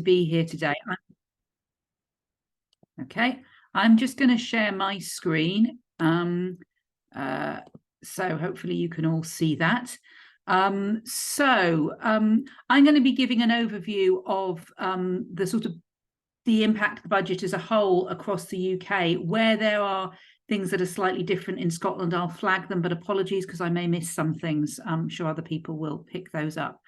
to be here today. Okay, I'm just going to share my screen. So hopefully you can all see that. I'm going to be giving an overview of the impact of the budget as a whole across the UK. Where there are things that are slightly different in Scotland, I'll flag them, but apologies because I may miss some things. I'm sure other people will pick those up.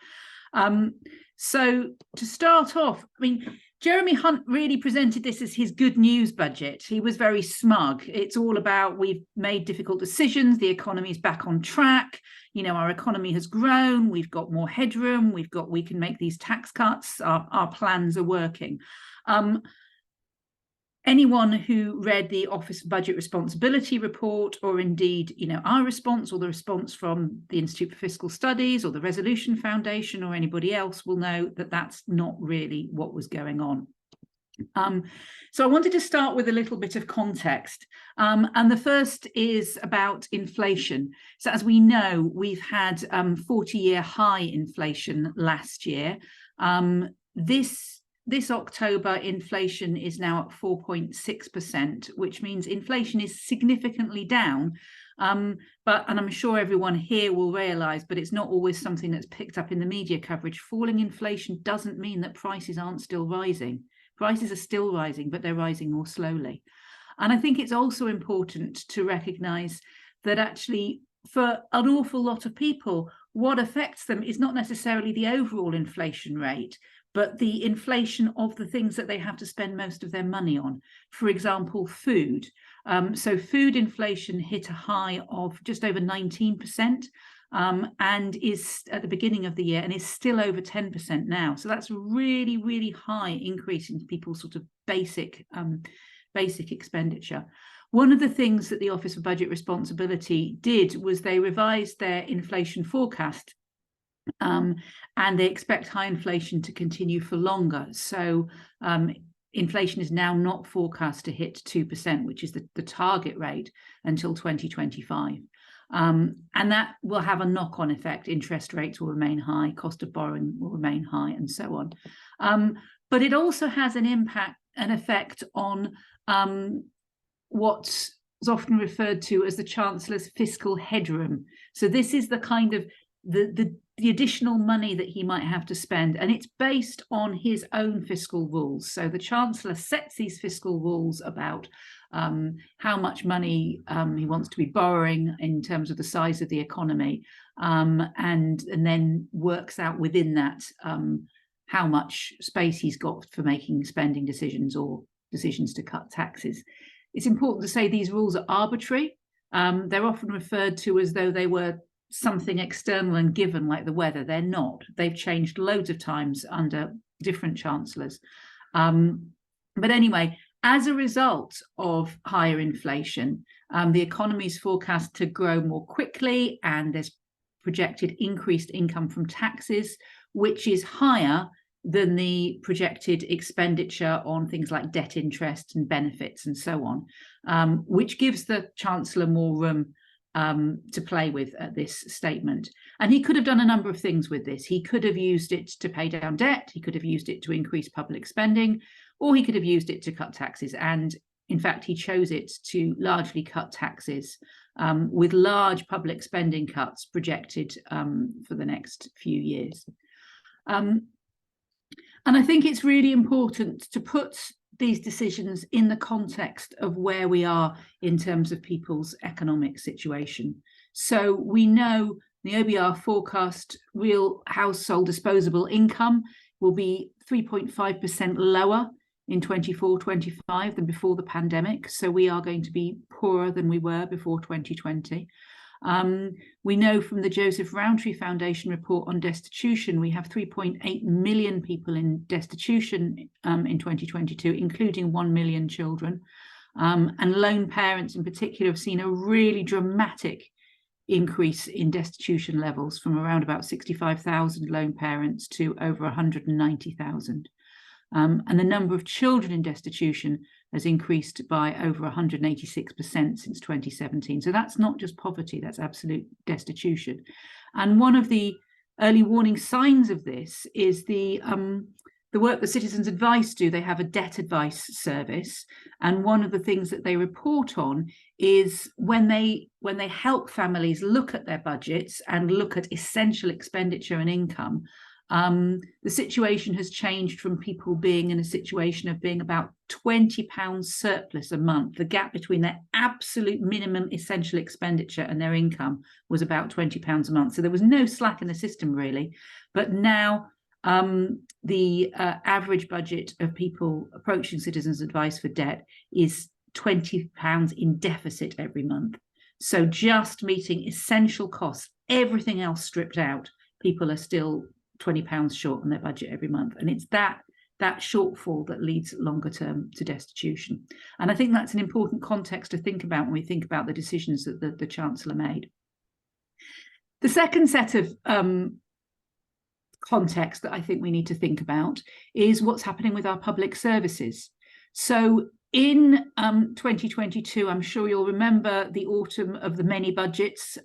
So to start off, I mean, Jeremy Hunt really presented this as his good news budget. He was very smug. It's all about, we've made difficult decisions, the economy is back on track, you know, our economy has grown, we've got more headroom, we can make these tax cuts, our plans are working. Anyone who read the Office for Budget Responsibility report, or indeed, you know, our response or the response from the Institute for Fiscal Studies or the Resolution Foundation or anybody else, will know that that's not really what was going on. So I wanted to start with a little bit of context. And the first is about inflation. So as we know, we've had 40-year high inflation last year. This October, inflation is now at 4.6%, which means inflation is significantly down. And I'm sure everyone here will realise, but it's not always something that's picked up in the media coverage. Falling inflation doesn't mean that prices aren't still rising. Prices are still rising, but they're rising more slowly. And I think it's also important to recognise that actually, for an awful lot of people, what affects them is not necessarily the overall inflation rate, but the inflation of the things that they have to spend most of their money on. For example, food. So food inflation hit a high of just over 19%, and is at the beginning of the year, and is still over 10% now. So that's a really, really high increase in people's sort of basic expenditure. One of the things that the Office for Budget Responsibility did was they revised their inflation forecast, and they expect high inflation to continue for longer. So inflation is now not forecast to hit 2%, which is the target rate, until 2025. And that will have a knock-on effect. Interest rates will remain high, cost of borrowing will remain high, and so on. But it also has an effect on what's often referred to as the Chancellor's fiscal headroom. So this is the kind of the additional money that he might have to spend, and it's based on his own fiscal rules. So the Chancellor sets these fiscal rules about how much money he wants to be borrowing in terms of the size of the economy, and then works out within that how much space he's got for making spending decisions or decisions to cut taxes. It's important to say these rules are arbitrary. They're often referred to as though they were something external and given, like the weather. They're not. They've changed loads of times under different chancellors. But anyway, as a result of higher inflation, the economy is forecast to grow more quickly, and there's projected increased income from taxes, which is higher than the projected expenditure on things like debt interest and benefits and so on, which gives the Chancellor more room to play with at this statement. And he could have done a number of things with this. He could have used it to pay down debt, he could have used it to increase public spending, or he could have used it to cut taxes. And in fact, he chose it to largely cut taxes, with large public spending cuts projected for the next few years. And I think it's really important to put these decisions in the context of where we are in terms of people's economic situation. So we know the OBR forecast real household disposable income will be 3.5% lower in 24-25 than before the pandemic. So we are going to be poorer than we were before 2020. We know from the Joseph Rowntree Foundation report on destitution, we have 3.8 million people in destitution in 2022, including 1 million children. And lone parents in particular have seen a really dramatic increase in destitution levels, from around about 65,000 lone parents to over 190,000. And the number of children in destitution has increased by over 186% since 2017. So that's not just poverty, that's absolute destitution. And one of the early warning signs of this is the the work that Citizens Advice do, they have a debt advice service. And one of the things that they report on is when they help families look at their budgets and look at essential expenditure and income, the situation has changed from people being in a situation of being about £20 surplus a month. The gap between their absolute minimum essential expenditure and their income was about £20 a month. So there was no slack in the system, really. But now the average budget of people approaching Citizens Advice for debt is £20 in deficit every month. So just meeting essential costs, everything else stripped out, people are still £20 short on their budget every month. And it's that shortfall that leads longer term to destitution. And I think that's an important context to think about when we think about the decisions that the Chancellor made. The second set of context that I think we need to think about is what's happening with our public services. So in 2022, I'm sure you'll remember the autumn of the many budgets.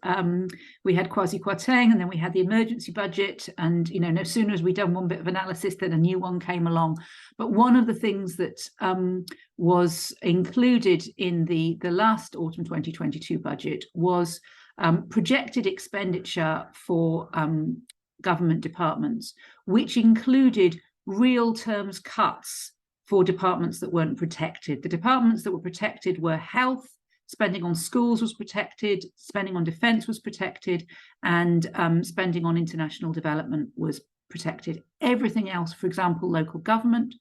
We had quasi-Kwarteng, and then we had the emergency budget. And, you know, no sooner as we'd done one bit of analysis, then a new one came along. But one of the things that was included in the last autumn 2022 budget was projected expenditure for government departments, which included real terms cuts for departments that weren't protected. The departments that were protected were health, spending on schools was protected, spending on defence was protected, and spending on international development was protected. Everything else, for example, local government,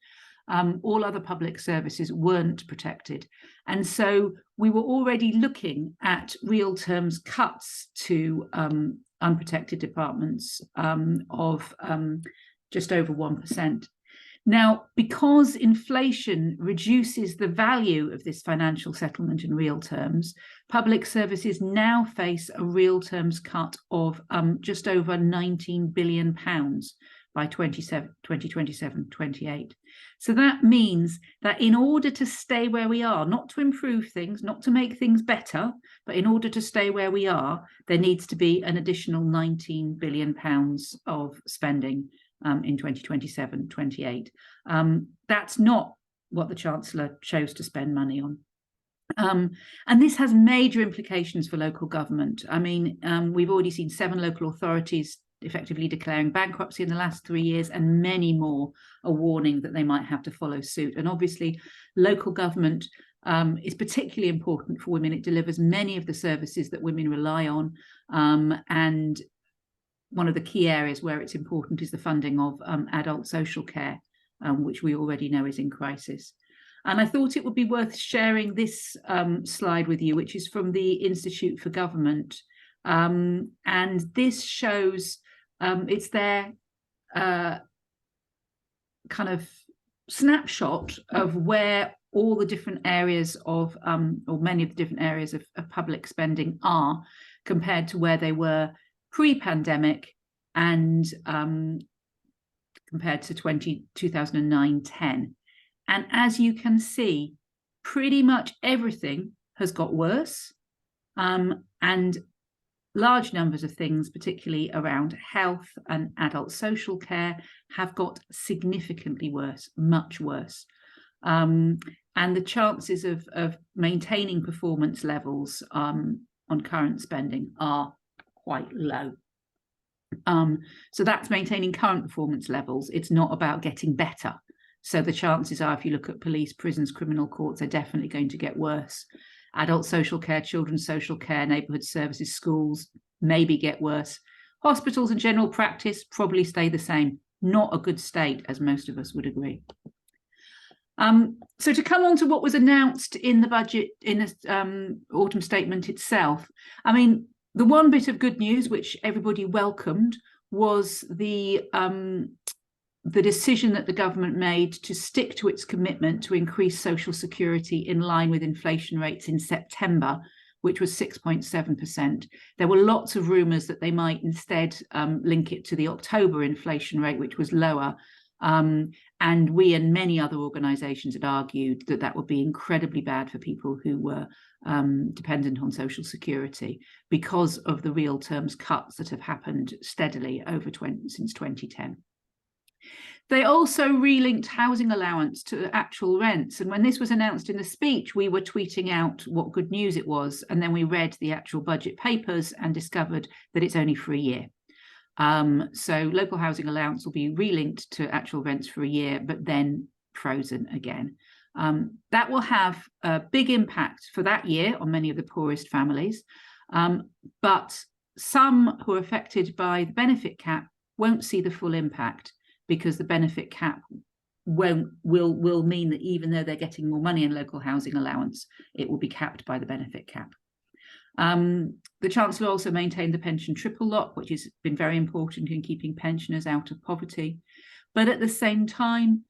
all other public services weren't protected. And so we were already looking at real terms cuts to unprotected departments of just over 1%. Now, because inflation reduces the value of this financial settlement in real terms, public services now face a real terms cut of just over £19 billion by 2027-28. So that means that in order to stay where we are, not to improve things, not to make things better, but in order to stay where we are, there needs to be an additional £19 billion of spending in 2027-28. That's not what the Chancellor chose to spend money on. And this has major implications for local government. I mean, we've already seen 7 local authorities effectively declaring bankruptcy in the last 3 years, and many more are warning that they might have to follow suit. And obviously, local government is particularly important for women. It delivers many of the services that women rely on, and one of the key areas where it's important is the funding of adult social care, which we already know is in crisis. And I thought it would be worth sharing this slide with you, which is from the Institute for Government. And this shows, it's their kind of snapshot of where all the different areas of, or many of the different areas of public spending are compared to where they were pre-pandemic and compared to 2009-10. And as you can see, pretty much everything has got worse, and large numbers of things, particularly around health and adult social care, have got significantly worse, much worse. And the chances of maintaining performance levels on current spending are quite low. So that's maintaining current performance levels. It's not about getting better. So the chances are, if you look at police, prisons, criminal courts, they're definitely going to get worse. Adult social care, children's social care, neighbourhood services, schools maybe get worse. Hospitals and general practice probably stay the same. Not a good state, as most of us would agree. So to come on to what was announced in the budget, in the autumn statement itself, I mean, the one bit of good news which everybody welcomed was the decision that the government made to stick to its commitment to increase social security in line with inflation rates in September, which was 6.7%. There were lots of rumours that they might instead link it to the October inflation rate, which was lower. And we and many other organisations had argued that that would be incredibly bad for people who were dependent on social security because of the real terms cuts that have happened steadily over since 2010. They also relinked housing allowance to actual rents. And when this was announced in the speech, we were tweeting out what good news it was. And then we read the actual budget papers and discovered that it's only for a year. So local housing allowance will be relinked to actual rents for a year, but then frozen again. That will have a big impact for that year on many of the poorest families. But some who are affected by the benefit cap won't see the full impact, because the benefit cap will mean that even though they're getting more money in local housing allowance, it will be capped by the benefit cap. The Chancellor also maintained the pension triple lock, which has been very important in keeping pensioners out of poverty. But at the same time,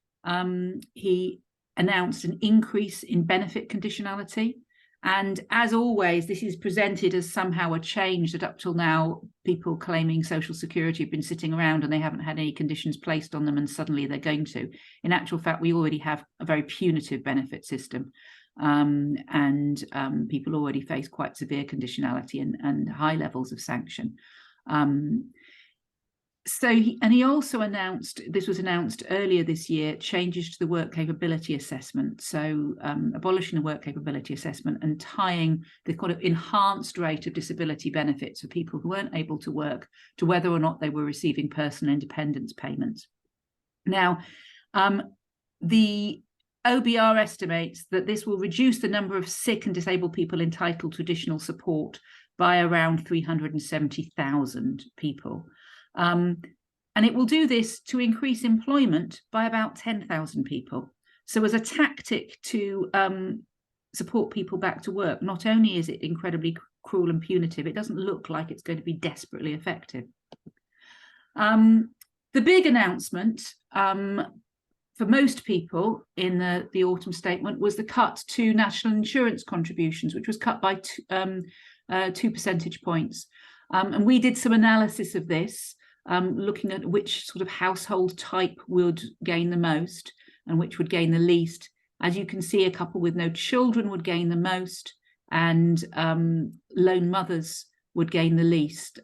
he announced an increase in benefit conditionality. And as always, this is presented as somehow a change that up till now, people claiming social security have been sitting around and they haven't had any conditions placed on them and suddenly they're going to. In actual fact, we already have a very punitive benefit system. People already face quite severe conditionality and high levels of sanction. He also announced, this was announced earlier this year, changes to the work capability assessment. So abolishing the work capability assessment and tying the kind of enhanced rate of disability benefits for people who weren't able to work to whether or not they were receiving personal independence payments. Now, the OBR estimates that this will reduce the number of sick and disabled people entitled to additional support by around 370,000 people. And it will do this to increase employment by about 10,000 people. So as a tactic to support people back to work, not only is it incredibly cruel and punitive, it doesn't look like it's going to be desperately effective. The big announcement for most people in the autumn statement was the cut to national insurance contributions, which was cut by 2 percentage points. And we did some analysis of this, looking at which sort of household type would gain the most and which would gain the least. As you can see, a couple with no children would gain the most, and lone mothers would gain the least,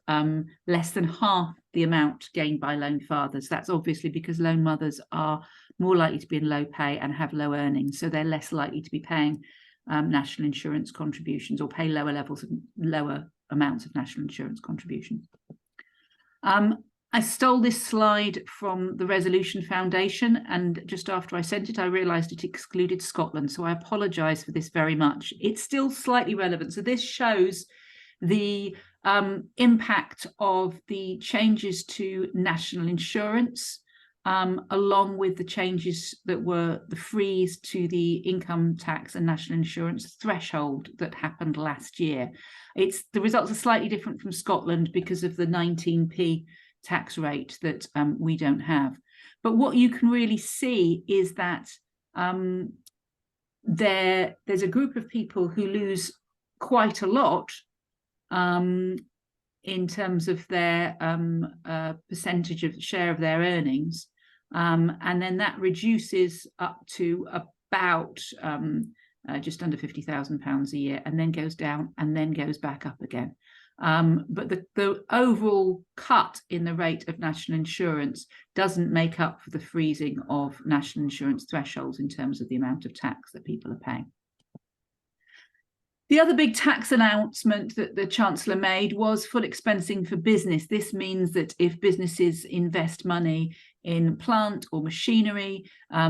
less than half the amount gained by lone fathers. That's obviously because lone mothers are more likely to be in low pay and have low earnings, so they're less likely to be paying national insurance contributions or pay lower amounts of national insurance contributions. I stole this slide from the Resolution Foundation, and just after I sent it, I realised it excluded Scotland, so I apologise for this very much. It's still slightly relevant. So this shows the impact of the changes to national insurance, along with the changes that were the freeze to the income tax and national insurance threshold that happened last year. The results are slightly different from Scotland because of the 19p tax rate that we don't have. But what you can really see is that there's a group of people who lose quite a lot in terms of their percentage of share of their earnings, and then that reduces up to about just under £50,000 a year, and then goes down and then goes back up again. But the overall cut in the rate of national insurance doesn't make up for the freezing of national insurance thresholds in terms of the amount of tax that people are paying. The other big tax announcement that the Chancellor made was full expensing for business. This means that if businesses invest money in plant or machinery,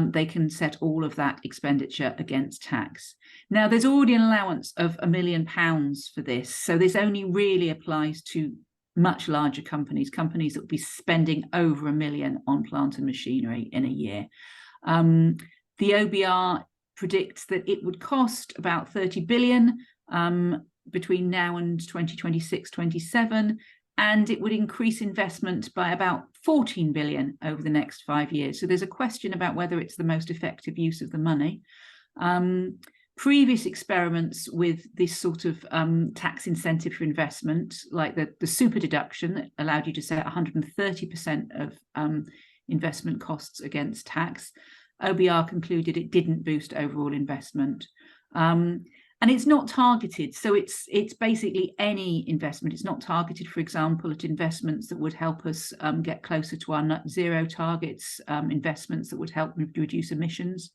they can set all of that expenditure against tax. Now, there's already an allowance of £1 million for this, so this only really applies to much larger companies that will be spending over £1 million on plant and machinery in a year. The OBR predicts that it would cost about 30 billion between now and 2026-27, and it would increase investment by about 14 billion over the next 5 years. So there's a question about whether it's the most effective use of the money. Previous experiments with this sort of tax incentive for investment, like the super deduction that allowed you to set 130% of investment costs against tax, OBR concluded it didn't boost overall investment. And it's not targeted. So it's basically any investment. It's not targeted, for example, at investments that would help us get closer to our net zero targets, investments that would help reduce emissions.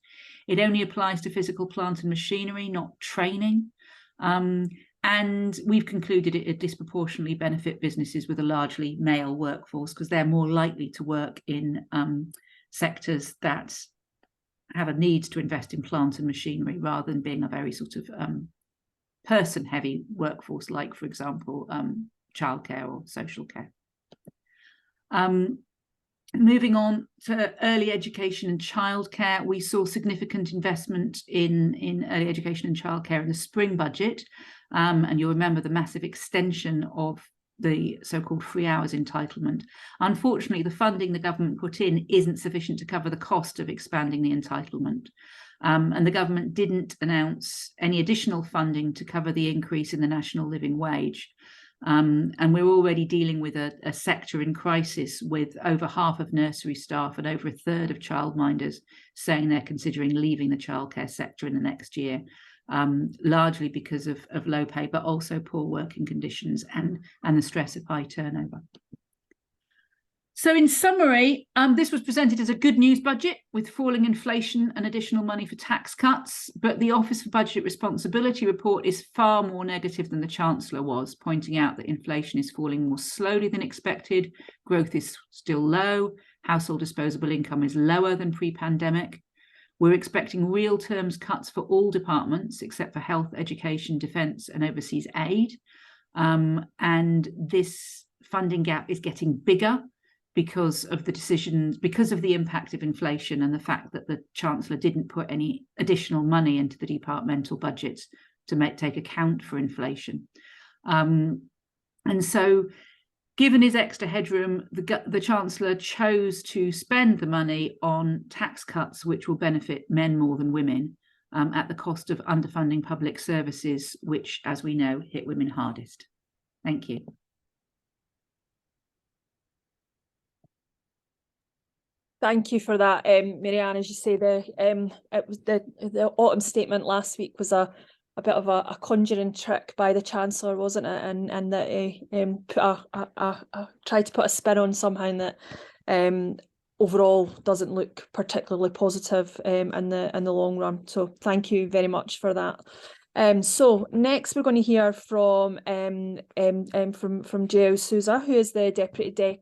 It only applies to physical plant and machinery, not training. And we've concluded it disproportionately benefit businesses with a largely male workforce, because they're more likely to work in sectors that have a need to invest in plant and machinery, rather than being a very sort of person-heavy workforce, like, for example, childcare or social care. Moving on to early education and childcare, we saw significant investment in early education and childcare in the spring budget. And you'll remember the massive extension of the so-called free hours entitlement. Unfortunately, the funding the government put in isn't sufficient to cover the cost of expanding the entitlement. And the government didn't announce any additional funding to cover the increase in the national living wage. And we're already dealing with a sector in crisis, with over half of nursery staff and over a third of childminders saying they're considering leaving the childcare sector in the next year. Largely because of low pay, but also poor working conditions and the stress of high turnover. So in summary, this was presented as a good news budget with falling inflation and additional money for tax cuts, but the Office for Budget Responsibility report is far more negative than the Chancellor was, pointing out that inflation is falling more slowly than expected, growth is still low, household disposable income is lower than pre-pandemic. We're expecting real terms cuts for all departments except for health, education, defence and overseas aid. And this funding gap is getting bigger because of the decisions, because of the impact of inflation and the fact that the Chancellor didn't put any additional money into the departmental budgets to take account for inflation. And so, given his extra headroom, the Chancellor chose to spend the money on tax cuts, which will benefit men more than women, at the cost of underfunding public services, which, as we know, hit women hardest. Thank you. Thank you for that, Mary-Ann. As you say, the autumn statement last week was a bit of a conjuring trick by the Chancellor, wasn't it? And that he tried to put a spin on somehow that overall doesn't look particularly positive in the long run. So thank you very much for that. So next we're going to hear from João Sousa, who is the Deputy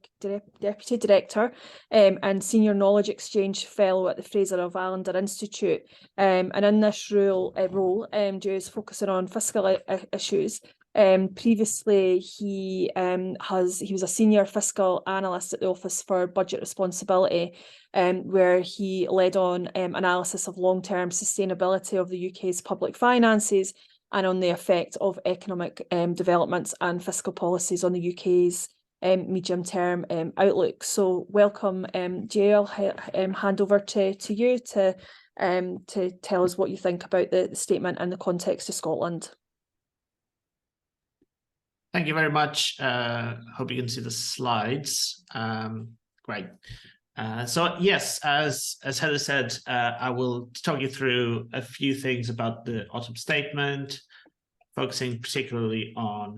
Director and Senior Knowledge Exchange Fellow at the Fraser of Allander Institute. And in this role, João is focusing on fiscal issues. Previously, he was a Senior Fiscal Analyst at the Office for Budget Responsibility, where he led on analysis of long-term sustainability of the UK's public finances and on the effect of economic developments and fiscal policies on the UK's medium-term outlook. So welcome, João. I'll hand over to you to tell us what you think about the statement in the context of Scotland. Thank you very much. Hope you can see the slides. Great. So yes, as Heather said, I will talk you through a few things about the autumn statement, focusing particularly on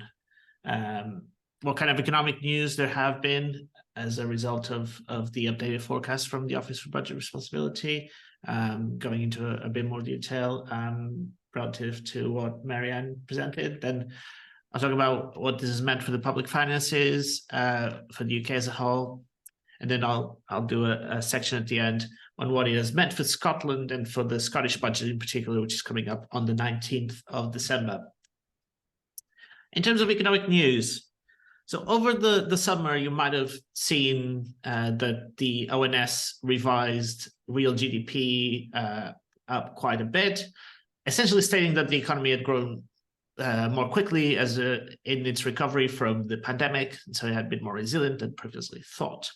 what kind of economic news there have been as a result of the updated forecast from the Office for Budget Responsibility, going into a bit more detail relative to what Mary-Ann presented. Then I'll talk about what this has meant for the public finances, for the UK as a whole, and then I'll do a section at the end on what it has meant for Scotland and for the Scottish budget in particular, which is coming up on the 19th of December. In terms of economic news, so over the summer, you might have seen that the ONS revised real GDP up quite a bit, essentially stating that the economy had grown more quickly in its recovery from the pandemic, and so it had been more resilient than previously thought.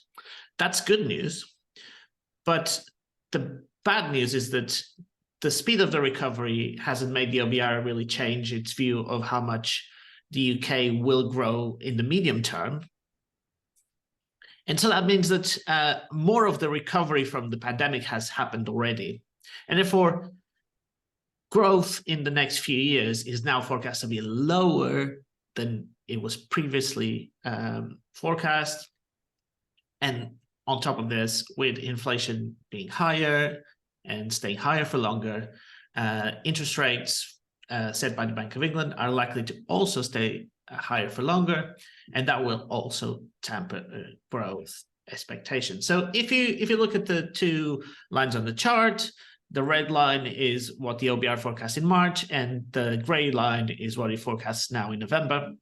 That's good news, but the bad news is that the speed of the recovery hasn't made the OBR really change its view of how much the UK will grow in the medium term. And so that means that more of the recovery from the pandemic has happened already. And therefore, growth in the next few years is now forecast to be lower than it was previously forecast. And on top of this, with inflation being higher and staying higher for longer, interest rates set by the Bank of England are likely to also stay higher for longer, and that will also temper growth expectations. So if you look at the two lines on the chart, the red line is what the OBR forecast in March, and the gray line is what it forecasts now in November.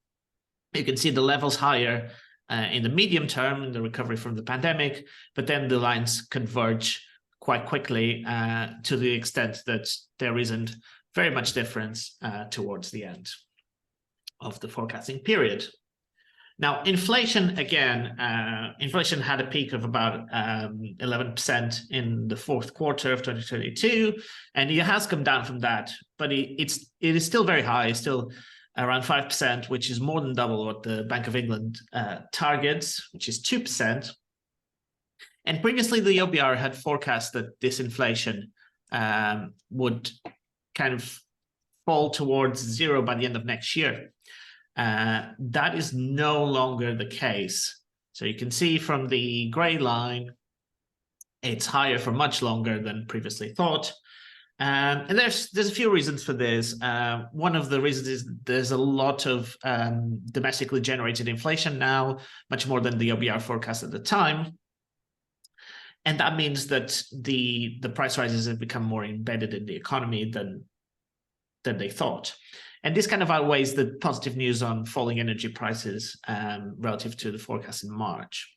You can see the levels higher in the medium term in the recovery from the pandemic, but then the lines converge quite quickly to the extent that there isn't very much difference towards the end of the forecasting period. Now, inflation, again, inflation had a peak of about 11% in the fourth quarter of 2022, and it has come down from that, but it is still very high. It's still around 5%, which is more than double what the Bank of England targets, which is 2%. And previously, the OBR had forecast that this inflation would kind of fall towards zero by the end of next year. That is no longer the case. So you can see from the gray line, it's higher for much longer than previously thought. And there's a few reasons for this. One of the reasons is there's a lot of domestically generated inflation now, much more than the OBR forecast at the time. And that means that the price rises have become more embedded in the economy than they thought. And this kind of outweighs the positive news on falling energy prices relative to the forecast in March.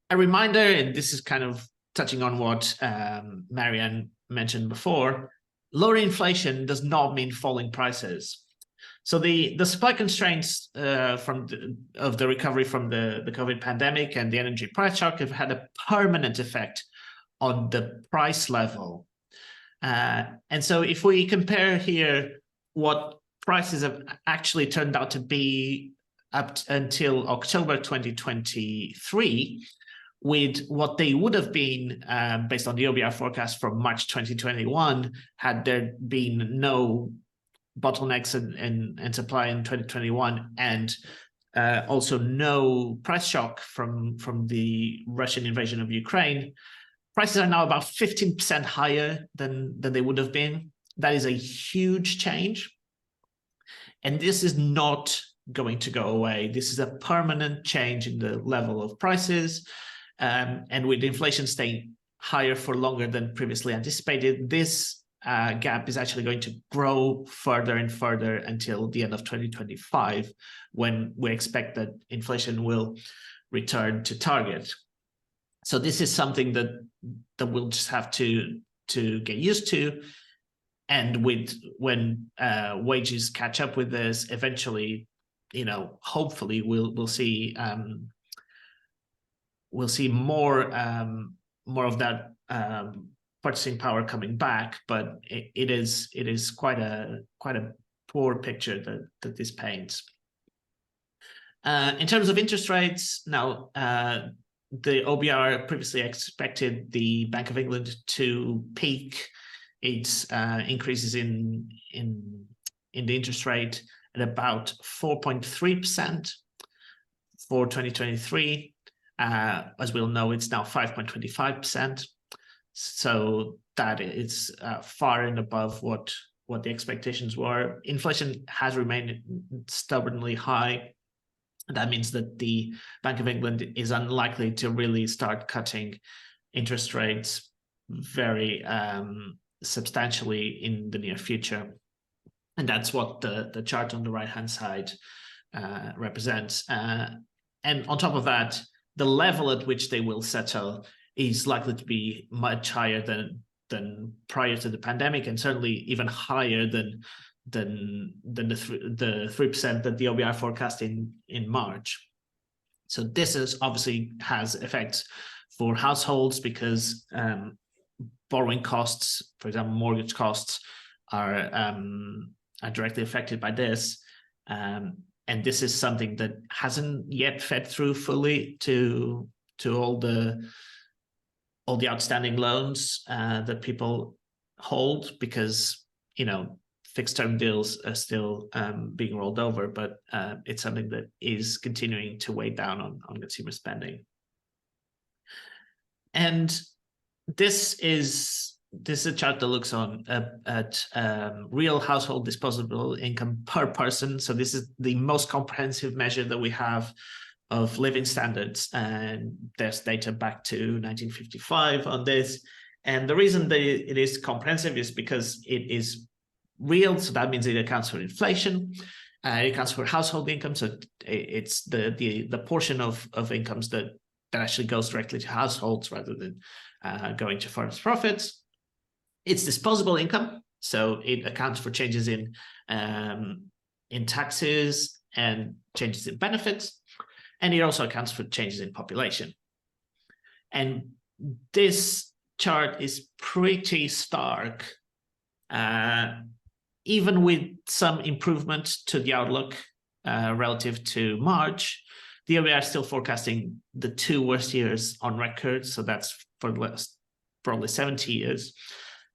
A reminder, and this is kind of touching on what Mary-Ann mentioned before, lower inflation does not mean falling prices. So the supply constraints of the recovery from the COVID pandemic and the energy price shock have had a permanent effect on the price level. And so if we compare here what prices have actually turned out to be up until October 2023, with what they would have been based on the OBR forecast from March 2021, had there been no bottlenecks in supply in 2021, and also no price shock from the Russian invasion of Ukraine, prices are now about 15% higher than they would have been. That is a huge change. And this is not going to go away. This is a permanent change in the level of prices. And with inflation staying higher for longer than previously anticipated, this gap is actually going to grow further and further until the end of 2025, when we expect that inflation will return to target. So this is something that we'll just have to get used to. And when wages catch up with this, eventually, hopefully we'll see more of that purchasing power coming back. But it is quite a poor picture that this paints. In terms of interest rates, now the OBR previously expected the Bank of England to peak its increases in the interest rate at about 4.3% for 2023. As we'll know, it's now 5.25%. So that is far and above what the expectations were. Inflation has remained stubbornly high. That means that the Bank of England is unlikely to really start cutting interest rates very substantially in the near future. And that's what the chart on the right-hand side represents. And on top of that, the level at which they will settle is likely to be much higher than prior to the pandemic, and certainly even higher than the 3% that the OBR forecast in March. So this is obviously has effects for households, because borrowing costs, for example, mortgage costs, are directly affected by this. And this is something that hasn't yet fed through fully to all the outstanding loans that people hold because, fixed term deals are still being rolled over, but it's something that is continuing to weigh down on consumer spending. And this is a chart that looks at real household disposable income per person. So this is the most comprehensive measure that we have of living standards, and there's data back to 1955 on this. And the reason that it is comprehensive is because it is real, so that means it accounts for inflation. It accounts for household income, so it's the portion of incomes that actually goes directly to households rather than going to firms' profits. It's disposable income, so it accounts for changes in taxes and changes in benefits, and it also accounts for changes in population. And this chart is pretty stark, even with some improvement to the outlook relative to March. The OER is still forecasting the 2 worst years on record, so that's for the last probably 70 years.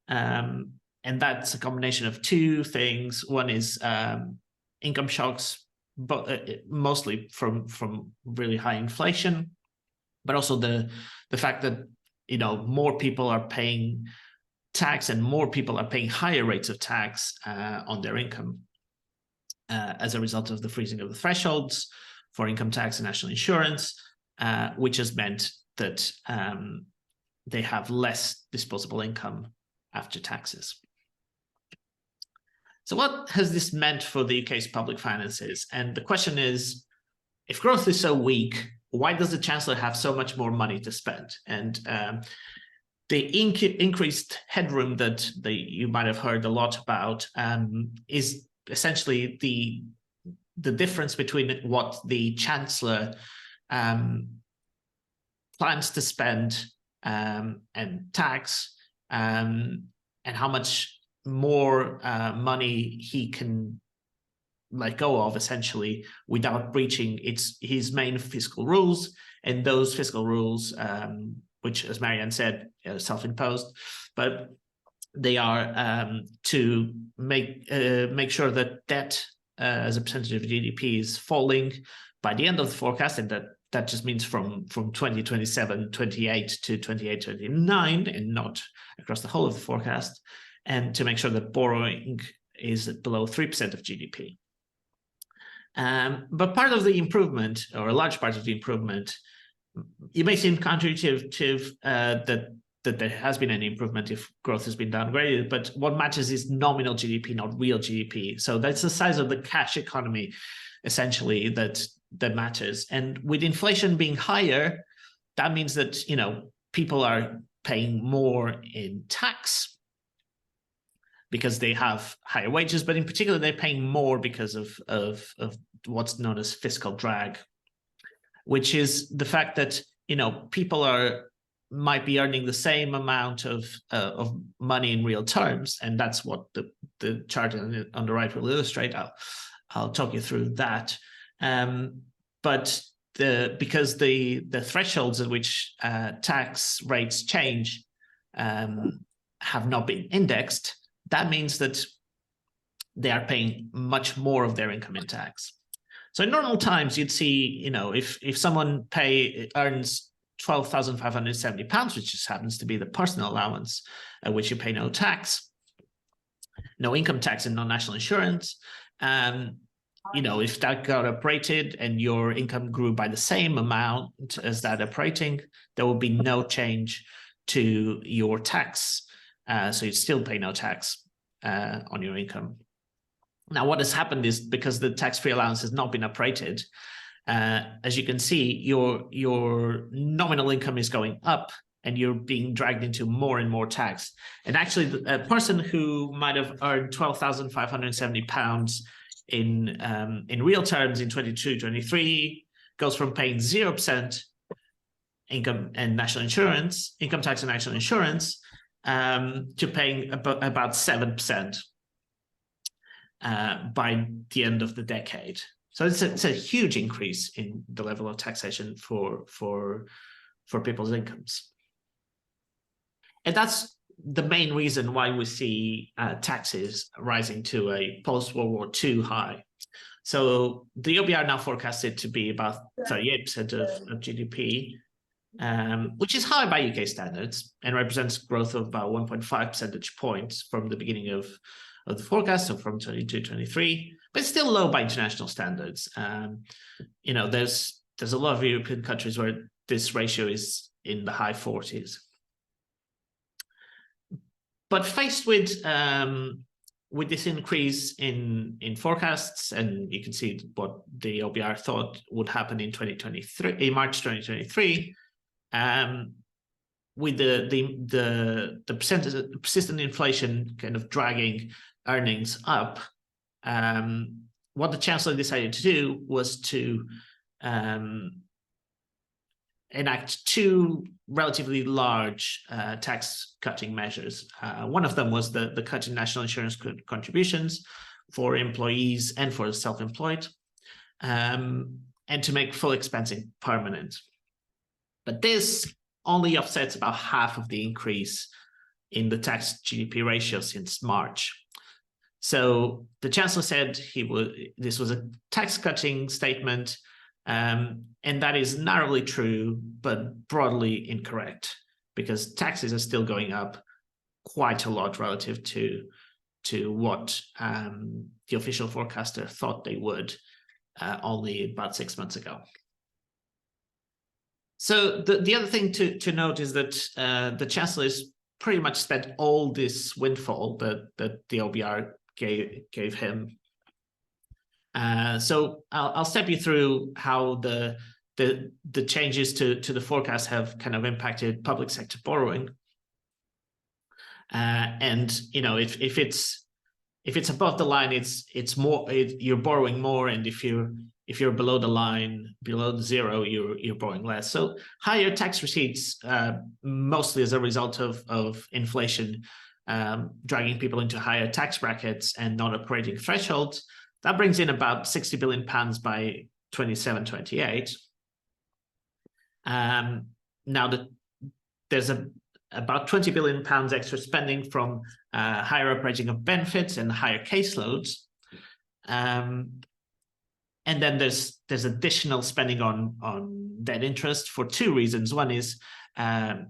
And that's a combination of 2 things. One is income shocks, but mostly from really high inflation, but also the fact that more people are paying tax and more people are paying higher rates of tax on their income as a result of the freezing of the thresholds for income tax and national insurance, which has meant that they have less disposable income after taxes. So what has this meant for the UK's public finances? And the question is, if growth is so weak, why does the Chancellor have so much more money to spend? And the increased headroom that you might have heard a lot about is essentially the difference between what the Chancellor plans to spend and tax, and how much more money he can let go of, essentially, without breaching his main fiscal rules. And those fiscal rules, which, as Mary-Ann said, are self-imposed, but they are to make sure that debt as a percentage of GDP is falling by the end of the forecast, and that just means from 2027, 28 to 28, 29, and not across the whole of the forecast, and to make sure that borrowing is below 3% of GDP. But part of the improvement, or a large part of the improvement, it may seem counterintuitive that there has been any improvement if growth has been downgraded, but what matters is nominal GDP, not real GDP. So that's the size of the cash economy, essentially, that matters. And with inflation being higher, that means that people are paying more in tax because they have higher wages, but in particular, they're paying more because of what's known as fiscal drag, which is the fact that people might be earning the same amount of money in real terms, and that's what the chart on the right will illustrate. I'll talk you through that. But because the thresholds at which tax rates change have not been indexed, that means that they are paying much more of their income in tax. So in normal times, you'd see, if someone earns £12,570, which just happens to be the personal allowance, at which you pay no tax, no income tax and no national insurance. If that got uprated and your income grew by the same amount as that uprating, there will be no change to your tax. So you'd still pay no tax on your income. Now, what has happened is, because the tax-free allowance has not been uprated, as you can see, your nominal income is going up and you're being dragged into more and more tax. And actually, a person who might have earned £12,570 in real terms in 22-23 goes from paying 0% income and national insurance, income tax and national insurance, to paying about 7% by the end of the decade. So it's a huge increase in the level of taxation for people's incomes. And that's the main reason why we see taxes rising to a post-World War II high. So the OBR now forecasted to be about 38% of GDP, which is high by UK standards and represents growth of about 1.5 percentage points from the beginning of the forecast, so from 22-23, but it's still low by international standards. You know, there's a lot of European countries where this ratio is in the high 40s. But faced with this increase in forecasts, and you can see what the OBR thought would happen in 2023, in March 2023, with the persistent inflation kind of dragging earnings up, what the Chancellor decided to do was to enact two relatively large tax-cutting measures. One of them was the cut in national insurance contributions for employees and for self-employed, and to make full expensing permanent. But this only offsets about half of the increase in the tax GDP ratio since March. So the Chancellor said this was a tax-cutting statement, and that is narrowly true, but broadly incorrect, because taxes are still going up quite a lot relative to what the official forecaster thought they would only about 6 months ago. So the other thing to note is that the Chancellor has pretty much spent all this windfall that the OBR gave him. So I'll step you through how the changes to the forecast have kind of impacted public sector borrowing. And you know, if it's above the line, it's more, you're borrowing more, and if you're below the line, below the zero, you're borrowing less. So higher tax receipts, mostly as a result of inflation, dragging people into higher tax brackets and non-operating thresholds. That brings in about 60 billion pounds by 27-28. Now there's about 20 billion pounds extra spending from higher operating of benefits and higher caseloads. And then there's additional spending on debt interest for two reasons. One is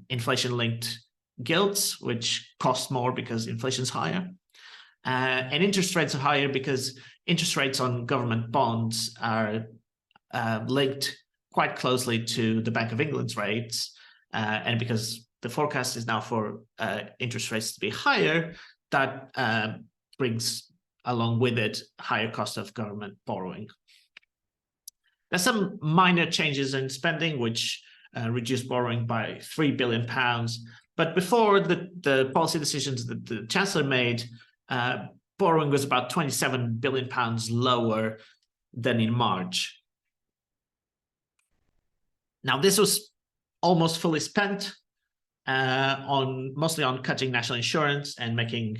inflation-linked gilts, which cost more because inflation's higher. And interest rates are higher because interest rates on government bonds are linked quite closely to the Bank of England's rates. And because the forecast is now for interest rates to be higher, that brings along with it higher cost of government borrowing. There's some minor changes in spending, which reduced borrowing by £3 billion. But before the policy decisions that the Chancellor made, borrowing was about £27 billion lower than in March. Now, this was almost fully spent mostly on cutting national insurance and making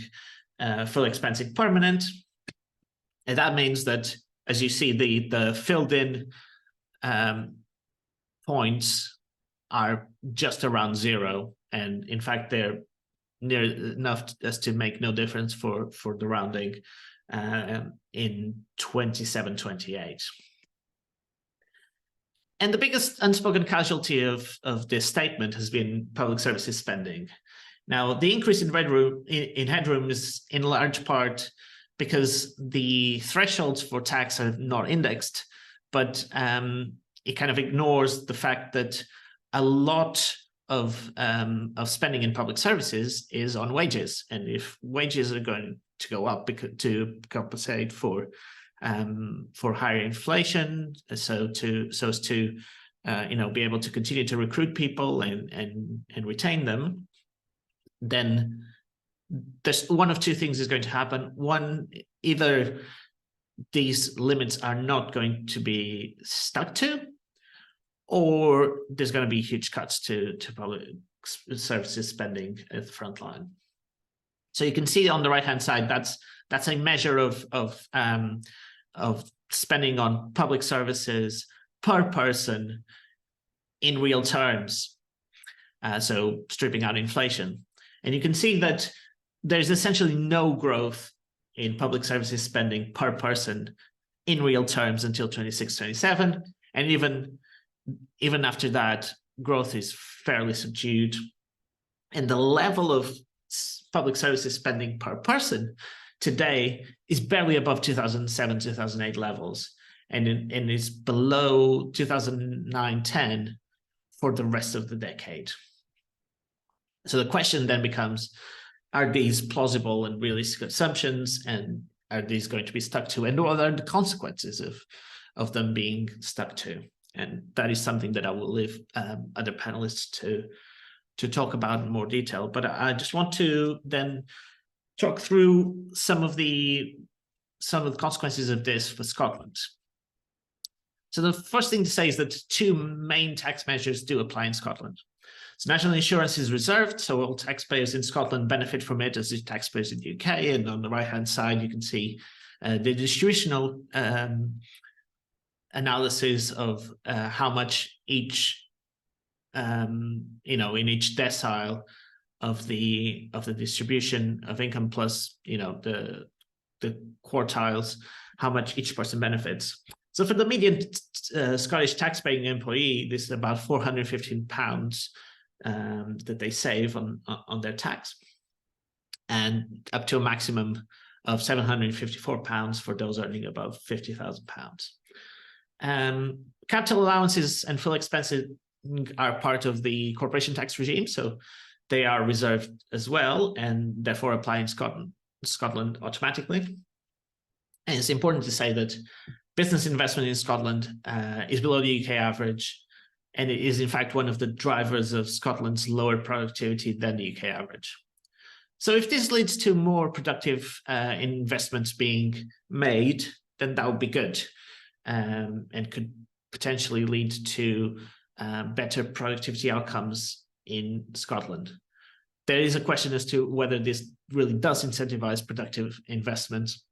full expensing permanent. And that means that, as you see, the filled in points are just around zero. And in fact, they're near enough as to make no difference for the rounding in 27-28. And the biggest unspoken casualty of this statement has been public services spending. Now, the increase in headroom is in large part because the thresholds for tax are not indexed, but it kind of ignores the fact that a lot of spending in public services is on wages, and if wages are going to go up to compensate for higher inflation, so as to be able to continue to recruit people and retain them, then there's one of two things is going to happen. One, either these limits are not going to be stuck to, or there's going to be huge cuts to public services spending at the front line. So you can see on the right-hand side, that's a measure of spending on public services per person in real terms. So stripping out inflation. And you can see that there's essentially no growth in public services spending per person in real terms until 26-27. And even after that, growth is fairly subdued. And the level of public services spending per person today is barely above 2007, 2008 levels, and is below 2009-10 for the rest of the decade. So the question then becomes, are these plausible and realistic assumptions, and are these going to be stuck to, and what are the consequences of them being stuck to? And that is something that I will leave other panelists to talk about in more detail. But I just want to then talk through some of the consequences of this for Scotland. So the first thing to say is that two main tax measures do apply in Scotland. So national insurance is reserved, so all taxpayers in Scotland benefit from it as the taxpayers in the UK. And on the right-hand side, you can see the distributional analysis of how much each, in each decile of the distribution of income plus, the quartiles, how much each person benefits. So for the median Scottish tax-paying employee, this is about £415 that they save on their tax, and up to a maximum of £754 for those earning above £50,000. Capital allowances and full expenses are part of the corporation tax regime, so they are reserved as well, and therefore apply in Scotland automatically. And it's important to say that business investment in Scotland is below the UK average, and it is in fact one of the drivers of Scotland's lower productivity than the UK average. So if this leads to more productive investments being made, then that would be good, and could potentially lead to better productivity outcomes in Scotland. There is a question as to whether this really does incentivize productive investments,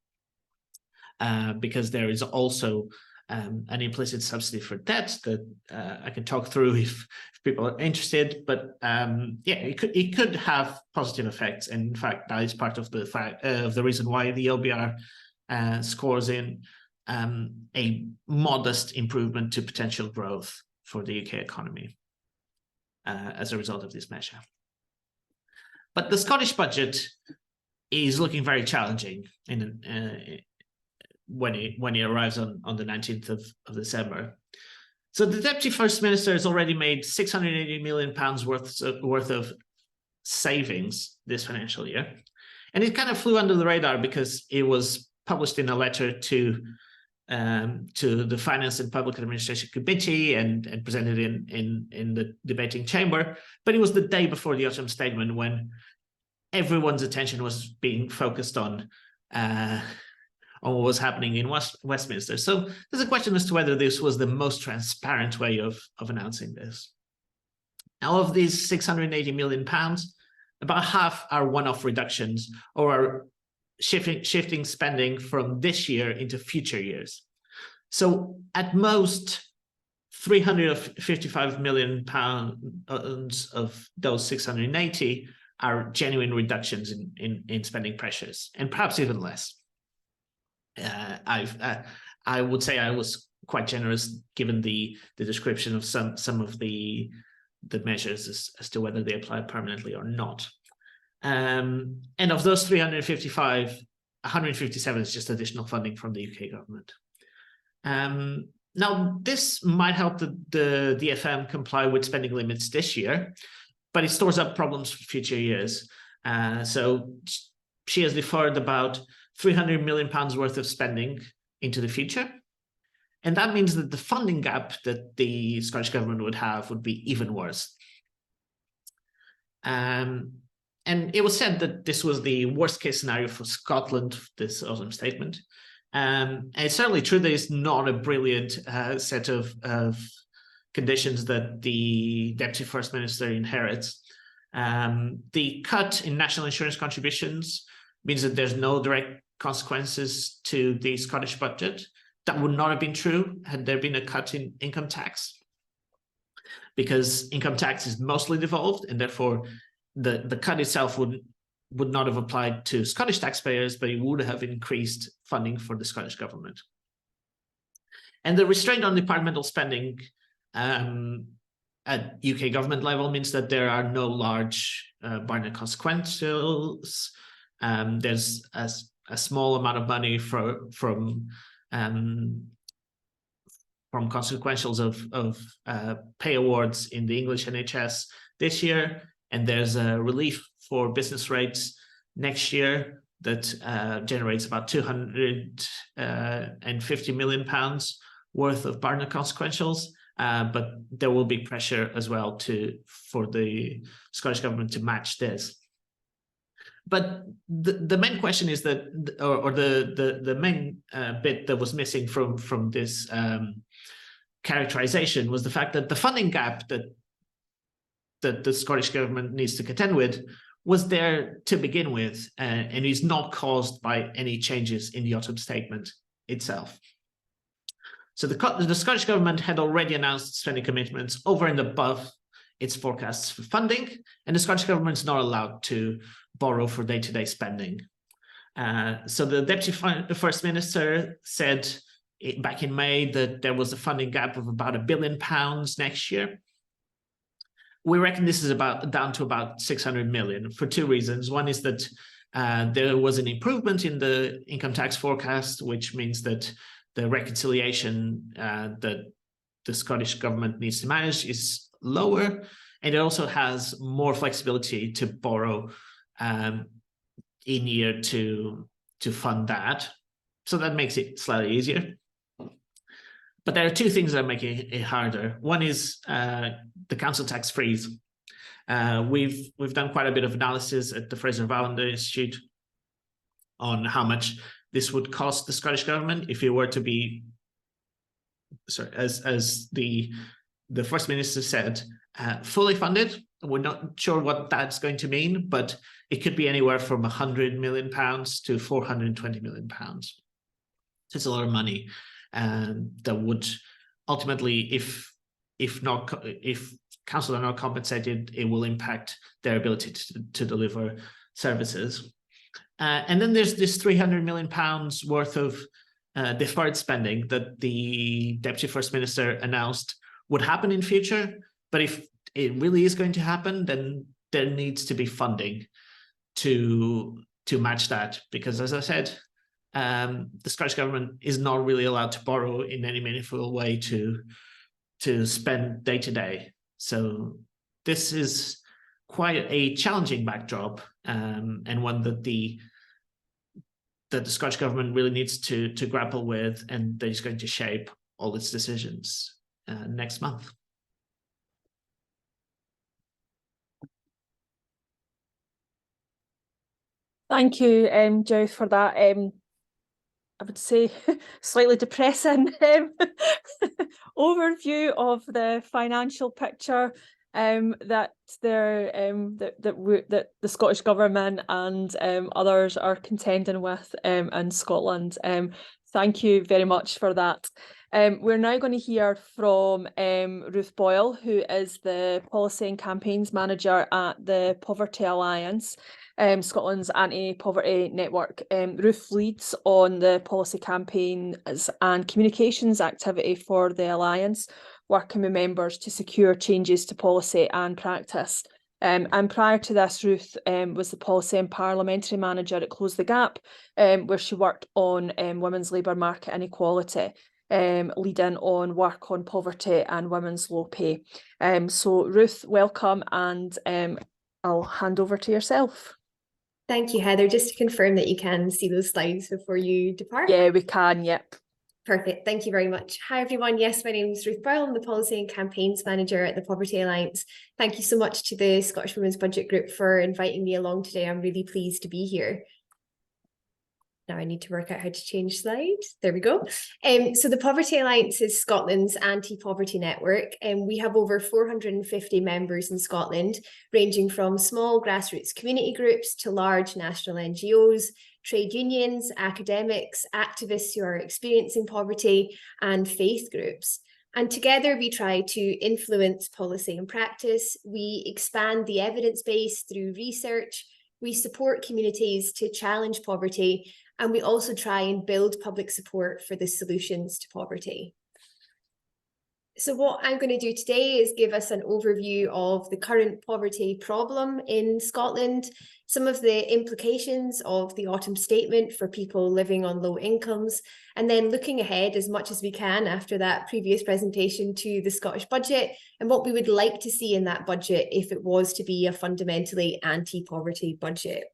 because there is also an implicit subsidy for debt that I can talk through if people are interested. But it could have positive effects, and in fact, that is part of the reason why the LBR scores in a modest improvement to potential growth for the UK economy as a result of this measure. But the Scottish budget is looking very challenging when it arrives on the 19th of December. So the Deputy First Minister has already made £680 million worth of savings this financial year. And it kind of flew under the radar because it was published in a letter to the Finance and Public Administration Committee and presented in the debating chamber. But it was the day before the autumn statement when everyone's attention was being focused on what was happening in Westminster. So there's a question as to whether this was the most transparent way of announcing this. Now, of these £680 million, about half are one-off reductions or are shifting spending from this year into future years. So at most, £355 million of those 680 are genuine reductions in spending pressures, and perhaps even less. I would say I was quite generous given the description of some of the measures as to whether they apply permanently or not. And of those 355, 157 is just additional funding from the UK government. Now, this might help the DFM comply with spending limits this year, but it stores up problems for future years. So she has deferred about £300 million worth of spending into the future. And that means that the funding gap that the Scottish government would have would be even worse. And it was said that this was the worst case scenario for Scotland, this autumn statement. And it's certainly true that it's not a brilliant set of conditions that the Deputy First Minister inherits. The cut in national insurance contributions means that there's no direct consequences to the Scottish budget. That would not have been true had there been a cut in income tax, because income tax is mostly devolved, and therefore the cut itself would not have applied to Scottish taxpayers, but it would have increased funding for the Scottish government. And the restraint on departmental spending at UK government level means that there are no large Barnett consequentials. There's a small amount of money from consequentials of pay awards in the English NHS this year, and there's a relief for business rates next year that generates about £250 million worth of Barnett consequentials. But there will be pressure as well for the Scottish government to match this. But the main question is that, or the main bit that was missing from this characterization was the fact that the funding gap that the Scottish government needs to contend with was there to begin with, and is not caused by any changes in the autumn statement itself. So the Scottish government had already announced spending commitments over and above its forecasts for funding, and the Scottish government is not allowed to borrow for day-to-day spending. So the Deputy First Minister said back in May that there was a funding gap of about £1 billion next year. We reckon this is down to about 600 million for two reasons. One is that there was an improvement in the income tax forecast, which means that the reconciliation that the Scottish government needs to manage is lower, and it also has more flexibility to borrow in year to fund that. So that makes it slightly easier. But there are two things that are making it harder. One is the council tax freeze. We've done quite a bit of analysis at the Fraser of Allander Institute on how much this would cost the Scottish government if it were to be, sorry, as the First Minister said, fully funded. We're not sure what that's going to mean, but it could be anywhere from £100 million to £420 million. So it's a lot of money, that would ultimately, if council are not compensated, it will impact their ability to deliver services. And then there's this £300 million worth of deferred spending that the Deputy First Minister announced would happen in future. But if it really is going to happen, then there needs to be funding to match that. Because as I said, the Scottish government is not really allowed to borrow in any meaningful way to spend day to day. So this is quite a challenging backdrop, and one that the Scottish government really needs to grapple with, and that is going to shape all its decisions next month. Thank you, Joe, for that. I would say slightly depressing overview of the financial picture that the Scottish government and others are contending with in Scotland. Thank you very much for that. We're now going to hear from Ruth Boyle, who is the Policy and Campaigns Manager at the Poverty Alliance, Scotland's anti-poverty network. Ruth leads on the policy campaigns and communications activity for the Alliance, working with members to secure changes to policy and practice. And prior to this, Ruth was the Policy and Parliamentary Manager at Close the Gap, where she worked on women's labour market inequality, leading on work on poverty and women's low pay. So Ruth, welcome, and I'll hand over to yourself. Thank you, Heather. Just to confirm that you can see those slides before you depart. Yeah, we can, yep. Perfect. Thank you very much. Hi, everyone. Yes, my name is Ruth Boyle. I'm the Policy and Campaigns Manager at the Poverty Alliance. Thank you so much to the Scottish Women's Budget Group for inviting me along today. I'm really pleased to be here. Now I need to work out how to change slides. There we go. So the Poverty Alliance is Scotland's anti-poverty network, and we have over 450 members in Scotland, ranging from small grassroots community groups to large national NGOs, trade unions, academics, activists who are experiencing poverty, and faith groups. And together we try to influence policy and practice. We expand the evidence base through research. We support communities to challenge poverty, and we also try and build public support for the solutions to poverty. So what I'm going to do today is give us an overview of the current poverty problem in Scotland, some of the implications of the autumn statement for people living on low incomes, and then looking ahead as much as we can after that previous presentation to the Scottish budget and what we would like to see in that budget if it was to be a fundamentally anti-poverty budget.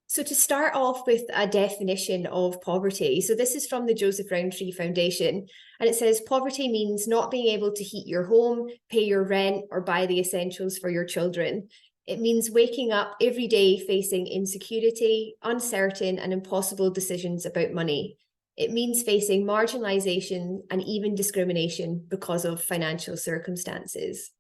So to start off with a definition of poverty, so this is from the Joseph Rowntree Foundation, and it says poverty means not being able to heat your home, pay your rent, or buy the essentials for your children. It means waking up every day facing insecurity, uncertain and impossible decisions about money. It means facing marginalisation and even discrimination because of financial circumstances.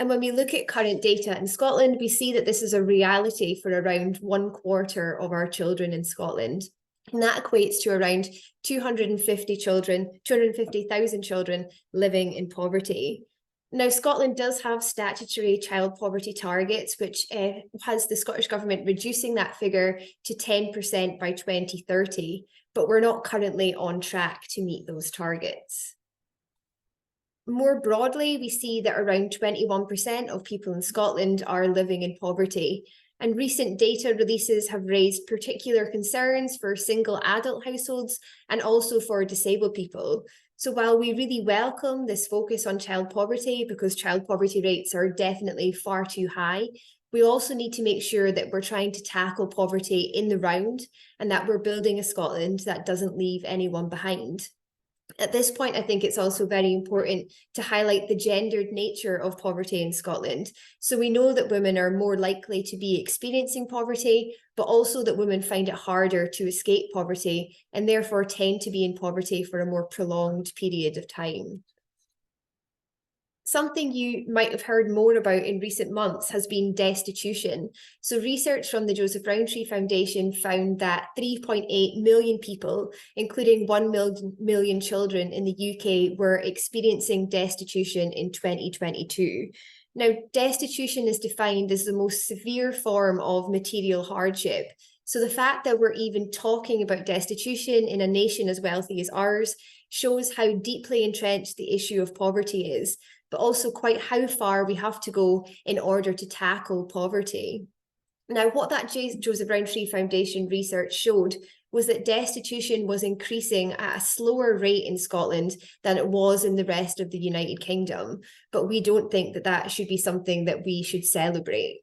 And when we look at current data in Scotland, we see that this is a reality for around 1/4 of our children in Scotland. And that equates to around 250,000 children living in poverty. Now, Scotland does have statutory child poverty targets, which has the Scottish Government reducing that figure to 10% by 2030, but we're not currently on track to meet those targets. More broadly, we see that around 21% of people in Scotland are living in poverty, and recent data releases have raised particular concerns for single adult households and also for disabled people. So while we really welcome this focus on child poverty because child poverty rates are definitely far too high, we also need to make sure that we're trying to tackle poverty in the round and that we're building a Scotland that doesn't leave anyone behind. At this point, I think it's also very important to highlight the gendered nature of poverty in Scotland. So we know that women are more likely to be experiencing poverty, but also that women find it harder to escape poverty and therefore tend to be in poverty for a more prolonged period of time. Something you might have heard more about in recent months has been destitution. So research from the Joseph Rowntree Foundation found that 3.8 million people, including 1 million children in the UK, were experiencing destitution in 2022. Now, destitution is defined as the most severe form of material hardship. So the fact that we're even talking about destitution in a nation as wealthy as ours shows how deeply entrenched the issue of poverty is, but also quite how far we have to go in order to tackle poverty. Now, what that Joseph Rowntree Foundation research showed was that destitution was increasing at a slower rate in Scotland than it was in the rest of the United Kingdom, but we don't think that that should be something that we should celebrate.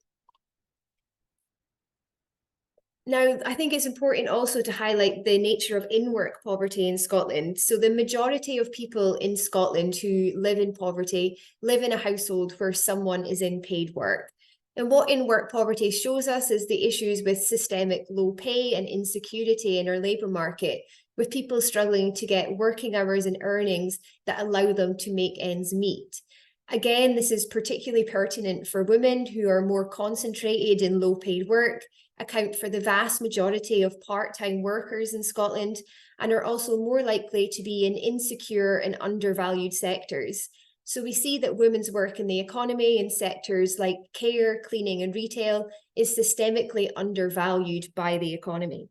Now, I think it's important also to highlight the nature of in-work poverty in Scotland. So the majority of people in Scotland who live in poverty live in a household where someone is in paid work. And what in-work poverty shows us is the issues with systemic low pay and insecurity in our labour market, with people struggling to get working hours and earnings that allow them to make ends meet. Again, this is particularly pertinent for women who are more concentrated in low-paid work, account for the vast majority of part-time workers in Scotland, and are also more likely to be in insecure and undervalued sectors. So we see that women's work in the economy in sectors like care, cleaning and retail is systemically undervalued by the economy.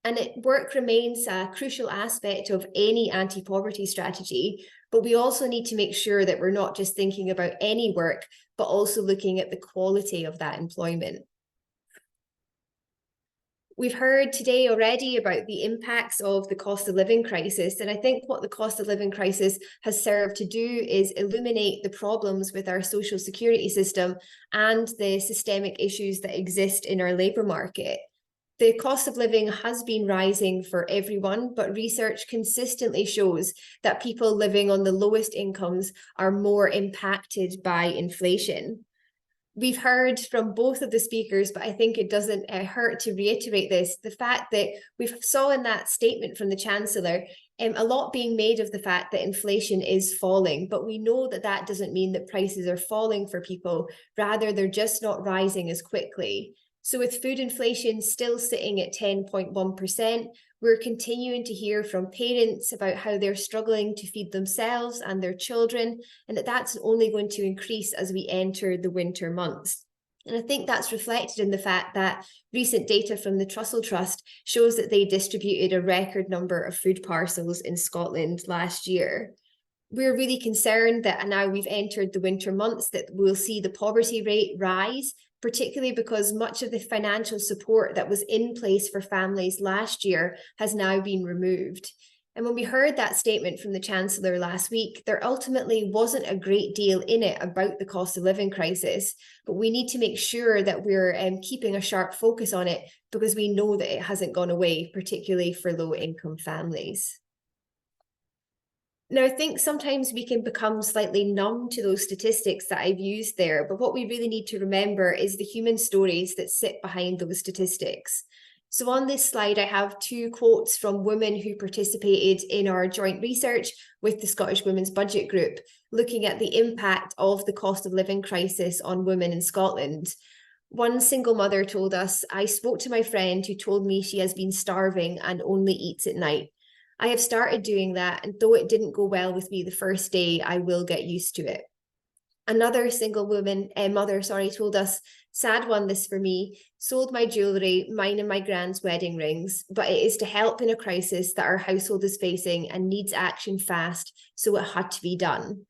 And work remains a crucial aspect of any anti-poverty strategy, but we also need to make sure that we're not just thinking about any work, but also looking at the quality of that employment. We've heard today already about the impacts of the cost of living crisis, and I think what the cost of living crisis has served to do is illuminate the problems with our social security system and the systemic issues that exist in our labour market. The cost of living has been rising for everyone, but research consistently shows that people living on the lowest incomes are more impacted by inflation. We've heard from both of the speakers, but I think it doesn't hurt to reiterate this, the fact that we saw in that statement from the Chancellor a lot being made of the fact that inflation is falling, but we know that that doesn't mean that prices are falling for people, rather they're just not rising as quickly. So with food inflation still sitting at 10.1%, We're continuing to hear from parents about how they're struggling to feed themselves and their children, and that's only going to increase as we enter the winter months. And I think that's reflected in the fact that recent data from the Trussell Trust shows that they distributed a record number of food parcels in Scotland last year. We're really concerned that now we've entered the winter months that we'll see the poverty rate rise, particularly because much of the financial support that was in place for families last year has now been removed. And when we heard that statement from the Chancellor last week, there ultimately wasn't a great deal in it about the cost of living crisis, but we need to make sure that we're keeping a sharp focus on it, because we know that it hasn't gone away, particularly for low-income families. Now, I think sometimes we can become slightly numb to those statistics that I've used there, but what we really need to remember is the human stories that sit behind those statistics. So on this slide, I have 2 quotes from women who participated in our joint research with the Scottish Women's Budget Group, looking at the impact of the cost of living crisis on women in Scotland. One single mother told us, "I spoke to my friend who told me she has been starving and only eats at night. I have started doing that, and though it didn't go well with me the first day, I will get used to it." Another single mother told us, "Sad one this for me, sold my jewellery, mine and my grand's wedding rings, but it is to help in a crisis that our household is facing and needs action fast, so it had to be done."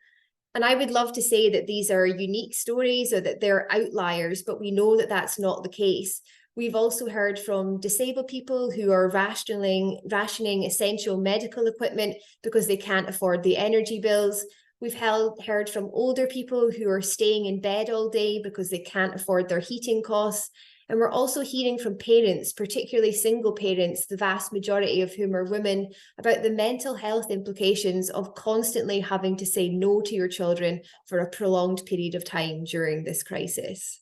And I would love to say that these are unique stories or that they're outliers, but we know that that's not the case. We've also heard from disabled people who are rationing essential medical equipment because they can't afford the energy bills. We've heard from older people who are staying in bed all day because they can't afford their heating costs. And we're also hearing from parents, particularly single parents, the vast majority of whom are women, about the mental health implications of constantly having to say no to your children for a prolonged period of time during this crisis.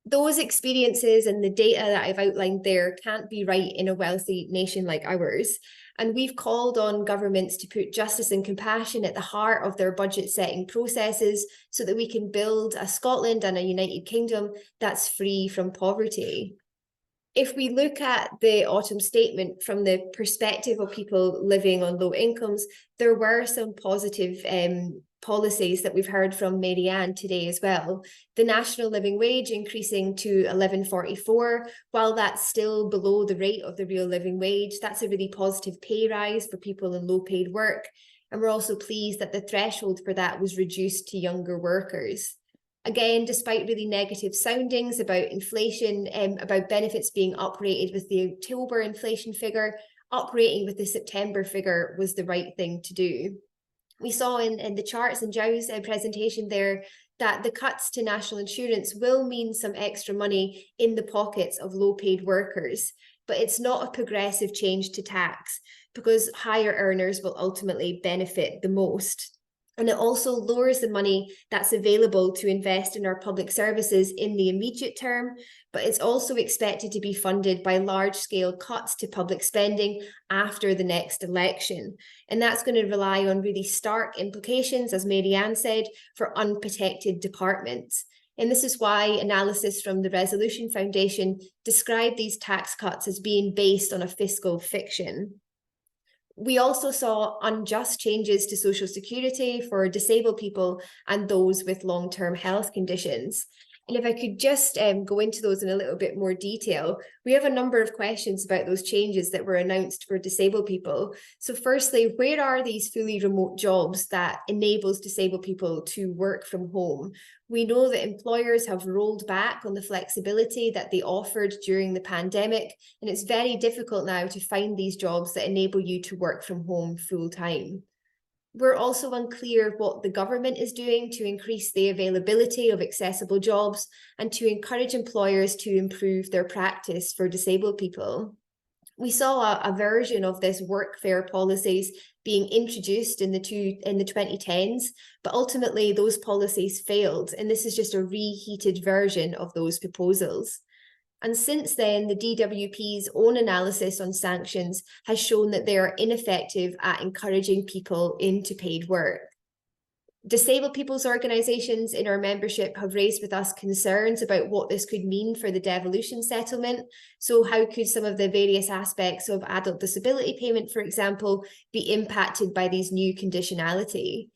Those experiences and the data that I've outlined there can't be right in a wealthy nation like ours. And we've called on governments to put justice and compassion at the heart of their budget setting processes so that we can build a Scotland and a United Kingdom that's free from poverty. If we look at the autumn statement from the perspective of people living on low incomes, there were some positive policies that we've heard from Mary-Ann today as well. The national living wage increasing to $11.44, while that's still below the rate of the real living wage, that's a really positive pay rise for people in low paid work. And we're also pleased that the threshold for that was reduced to younger workers. Again, despite really negative soundings about inflation, about benefits being uprated with the October inflation figure, uprating with the September figure was the right thing to do. We saw in the charts in João's presentation there that the cuts to national insurance will mean some extra money in the pockets of low-paid workers, but it's not a progressive change to tax because higher earners will ultimately benefit the most. And it also lowers the money that's available to invest in our public services in the immediate term, but it's also expected to be funded by large-scale cuts to public spending after the next election. And that's going to rely on really stark implications, as Mary-Ann said, for unprotected departments. And this is why analysis from the Resolution Foundation described these tax cuts as being based on a fiscal fiction. We also saw unjust changes to Social Security for disabled people and those with long-term health conditions. And if I could just go into those in a little bit more detail, we have a number of questions about those changes that were announced for disabled people. So firstly, where are these fully remote jobs that enables disabled people to work from home? We know that employers have rolled back on the flexibility that they offered during the pandemic, and it's very difficult now to find these jobs that enable you to work from home full time. We're also unclear what the government is doing to increase the availability of accessible jobs and to encourage employers to improve their practice for disabled people. We saw a version of this workfare policies being introduced in the 2010s, but ultimately those policies failed, and this is just a reheated version of those proposals. And since then, the DWP's own analysis on sanctions has shown that they are ineffective at encouraging people into paid work. Disabled people's organisations in our membership have raised with us concerns about what this could mean for the devolution settlement. So how could some of the various aspects of adult disability payment, for example, be impacted by these new conditionality?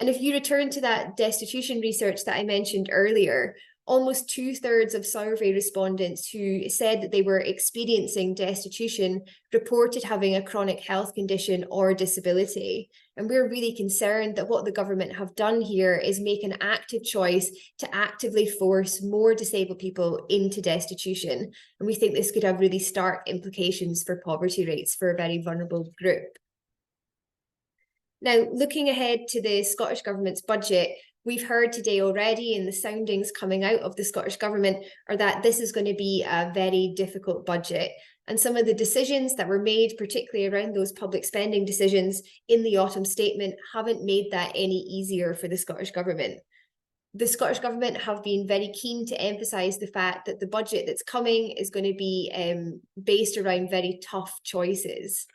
And if you return to that destitution research that I mentioned earlier, almost 2/3 of survey respondents who said that they were experiencing destitution reported having a chronic health condition or disability. And we're really concerned that what the government have done here is make an active choice to actively force more disabled people into destitution. And we think this could have really stark implications for poverty rates for a very vulnerable group. Now, looking ahead to the Scottish Government's budget, we've heard today already, and the soundings coming out of the Scottish Government are that this is going to be a very difficult budget. And some of the decisions that were made, particularly around those public spending decisions in the autumn statement, haven't made that any easier for the Scottish Government. The Scottish Government have been very keen to emphasise the fact that the budget that's coming is going to be based around very tough choices.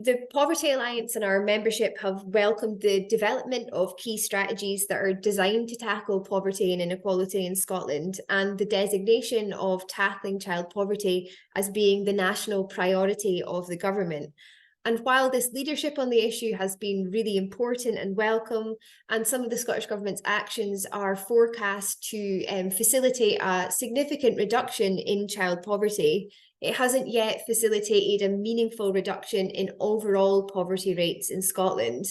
The Poverty Alliance and our membership have welcomed the development of key strategies that are designed to tackle poverty and inequality in Scotland, and the designation of tackling child poverty as being the national priority of the government. And while this leadership on the issue has been really important and welcome, and some of the Scottish Government's actions are forecast to facilitate a significant reduction in child poverty, it hasn't yet facilitated a meaningful reduction in overall poverty rates in Scotland.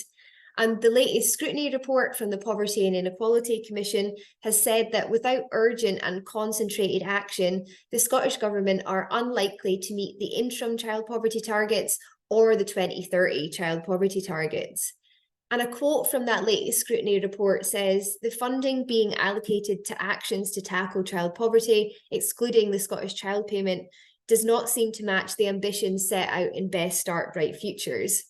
And the latest scrutiny report from the Poverty and Inequality Commission has said that without urgent and concentrated action, the Scottish Government are unlikely to meet the interim child poverty targets or the 2030 child poverty targets. And a quote from that latest scrutiny report says, "The funding being allocated to actions to tackle child poverty, excluding the Scottish Child Payment, does not seem to match the ambitions set out in Best Start Bright Futures."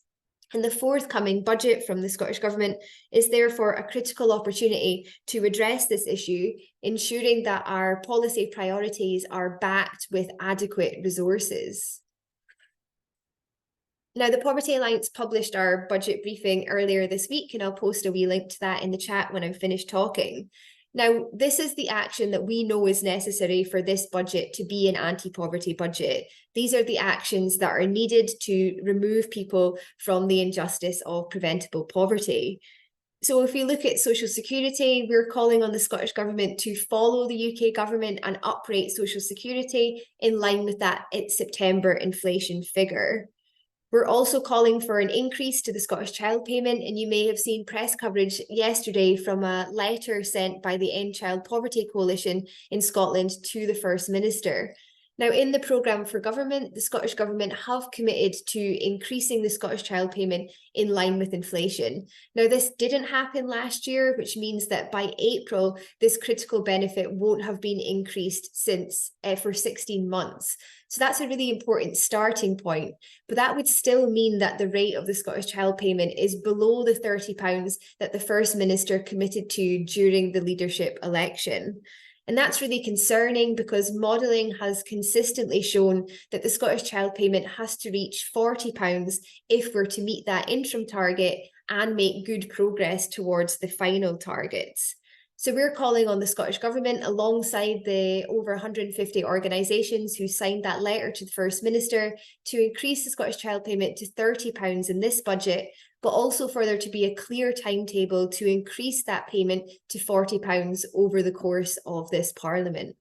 And the forthcoming budget from the Scottish Government is therefore a critical opportunity to address this issue, ensuring that our policy priorities are backed with adequate resources. Now, the Poverty Alliance published our budget briefing earlier this week, and I'll post a wee link to that in the chat when I'm finished talking. Now, this is the action that we know is necessary for this budget to be an anti-poverty budget. These are the actions that are needed to remove people from the injustice of preventable poverty. So if we look at social security, we're calling on the Scottish Government to follow the UK Government and uprate social security in line with that September inflation figure. We're also calling for an increase to the Scottish Child Payment, and you may have seen press coverage yesterday from a letter sent by the End Child Poverty Coalition in Scotland to the First Minister. Now, in the programme for government, the Scottish Government have committed to increasing the Scottish Child Payment in line with inflation. Now, this didn't happen last year, which means that by April, this critical benefit won't have been increased since for 16 months. So that's a really important starting point, but that would still mean that the rate of the Scottish Child Payment is below the £30 that the First Minister committed to during the leadership election. And that's really concerning because modelling has consistently shown that the Scottish Child Payment has to reach £40 if we're to meet that interim target and make good progress towards the final targets. So we're calling on the Scottish Government, alongside the over 150 organisations who signed that letter to the First Minister, to increase the Scottish Child Payment to £30 in this budget, but also for there to be a clear timetable to increase that payment to £40 over the course of this Parliament.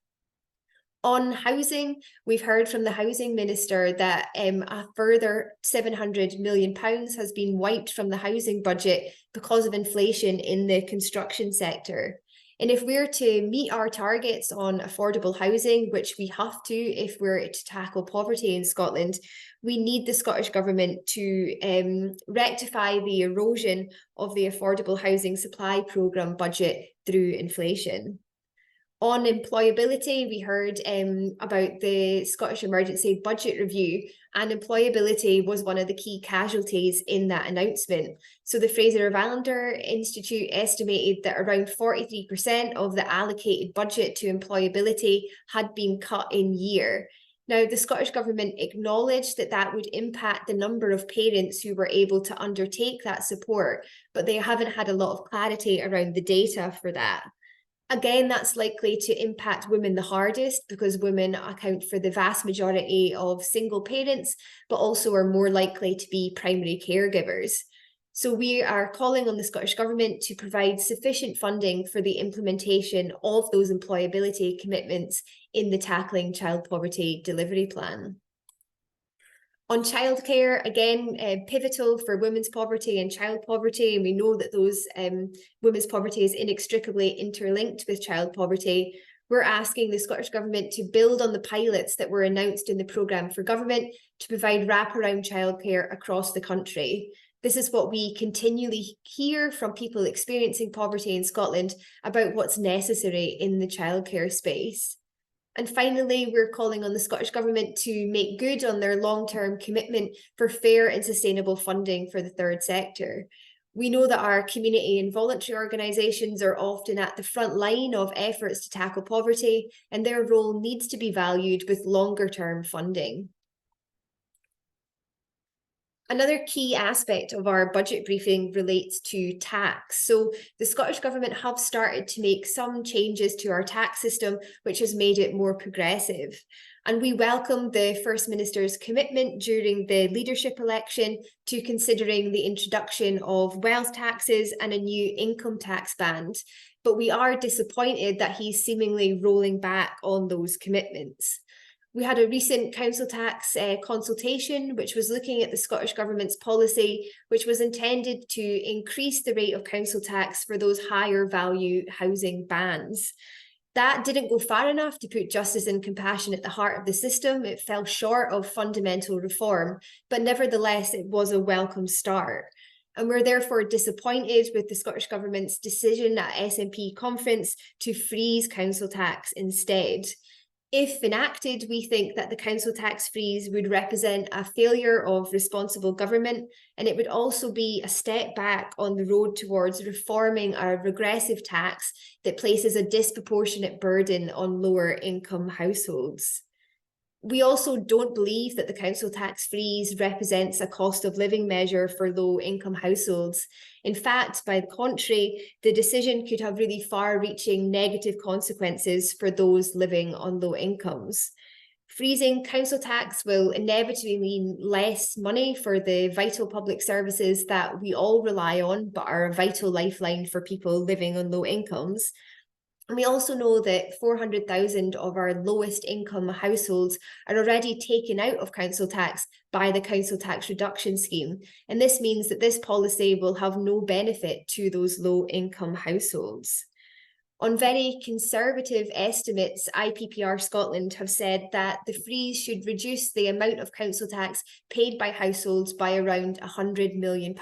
On housing, we've heard from the Housing Minister that a further £700 million has been wiped from the housing budget because of inflation in the construction sector. And if we're to meet our targets on affordable housing, which we have to if we're to tackle poverty in Scotland, we need the Scottish Government to rectify the erosion of the affordable housing supply programme budget through inflation. On employability, we heard about the Scottish Emergency Budget Review, and employability was one of the key casualties in that announcement. So the Fraser of Allander Institute estimated that around 43% of the allocated budget to employability had been cut in year. Now, the Scottish Government acknowledged that that would impact the number of parents who were able to undertake that support, but they haven't had a lot of clarity around the data for that. Again, that's likely to impact women the hardest because women account for the vast majority of single parents, but also are more likely to be primary caregivers. So we are calling on the Scottish Government to provide sufficient funding for the implementation of those employability commitments in the Tackling Child Poverty Delivery Plan. On childcare, again, pivotal for women's poverty and child poverty, and we know that those women's poverty is inextricably interlinked with child poverty. We're asking the Scottish Government to build on the pilots that were announced in the programme for government to provide wraparound childcare across the country. This is what we continually hear from people experiencing poverty in Scotland about what's necessary in the childcare space. And finally, we're calling on the Scottish Government to make good on their long-term commitment for fair and sustainable funding for the third sector. We know that our community and voluntary organisations are often at the front line of efforts to tackle poverty, and their role needs to be valued with longer-term funding. Another key aspect of our budget briefing relates to tax. So the Scottish Government have started to make some changes to our tax system, which has made it more progressive. And we welcome the First Minister's commitment during the leadership election to considering the introduction of wealth taxes and a new income tax band. But we are disappointed that he's seemingly rolling back on those commitments. We had a recent council tax consultation, which was looking at the Scottish Government's policy, which was intended to increase the rate of council tax for those higher value housing bands. That didn't go far enough to put justice and compassion at the heart of the system. It fell short of fundamental reform, but nevertheless, it was a welcome start. And we're therefore disappointed with the Scottish Government's decision at SNP conference to freeze council tax instead. If enacted, we think that the council tax freeze would represent a failure of responsible government, and it would also be a step back on the road towards reforming a regressive tax that places a disproportionate burden on lower income households. We also don't believe that the council tax freeze represents a cost of living measure for low income households. In fact, by the contrary, the decision could have really far-reaching negative consequences for those living on low incomes. Freezing council tax will inevitably mean less money for the vital public services that we all rely on, but are a vital lifeline for people living on low incomes. And we also know that 400,000 of our lowest income households are already taken out of council tax by the council tax reduction scheme. And this means that this policy will have no benefit to those low income households. On very conservative estimates, IPPR Scotland have said that the freeze should reduce the amount of council tax paid by households by around £100 million.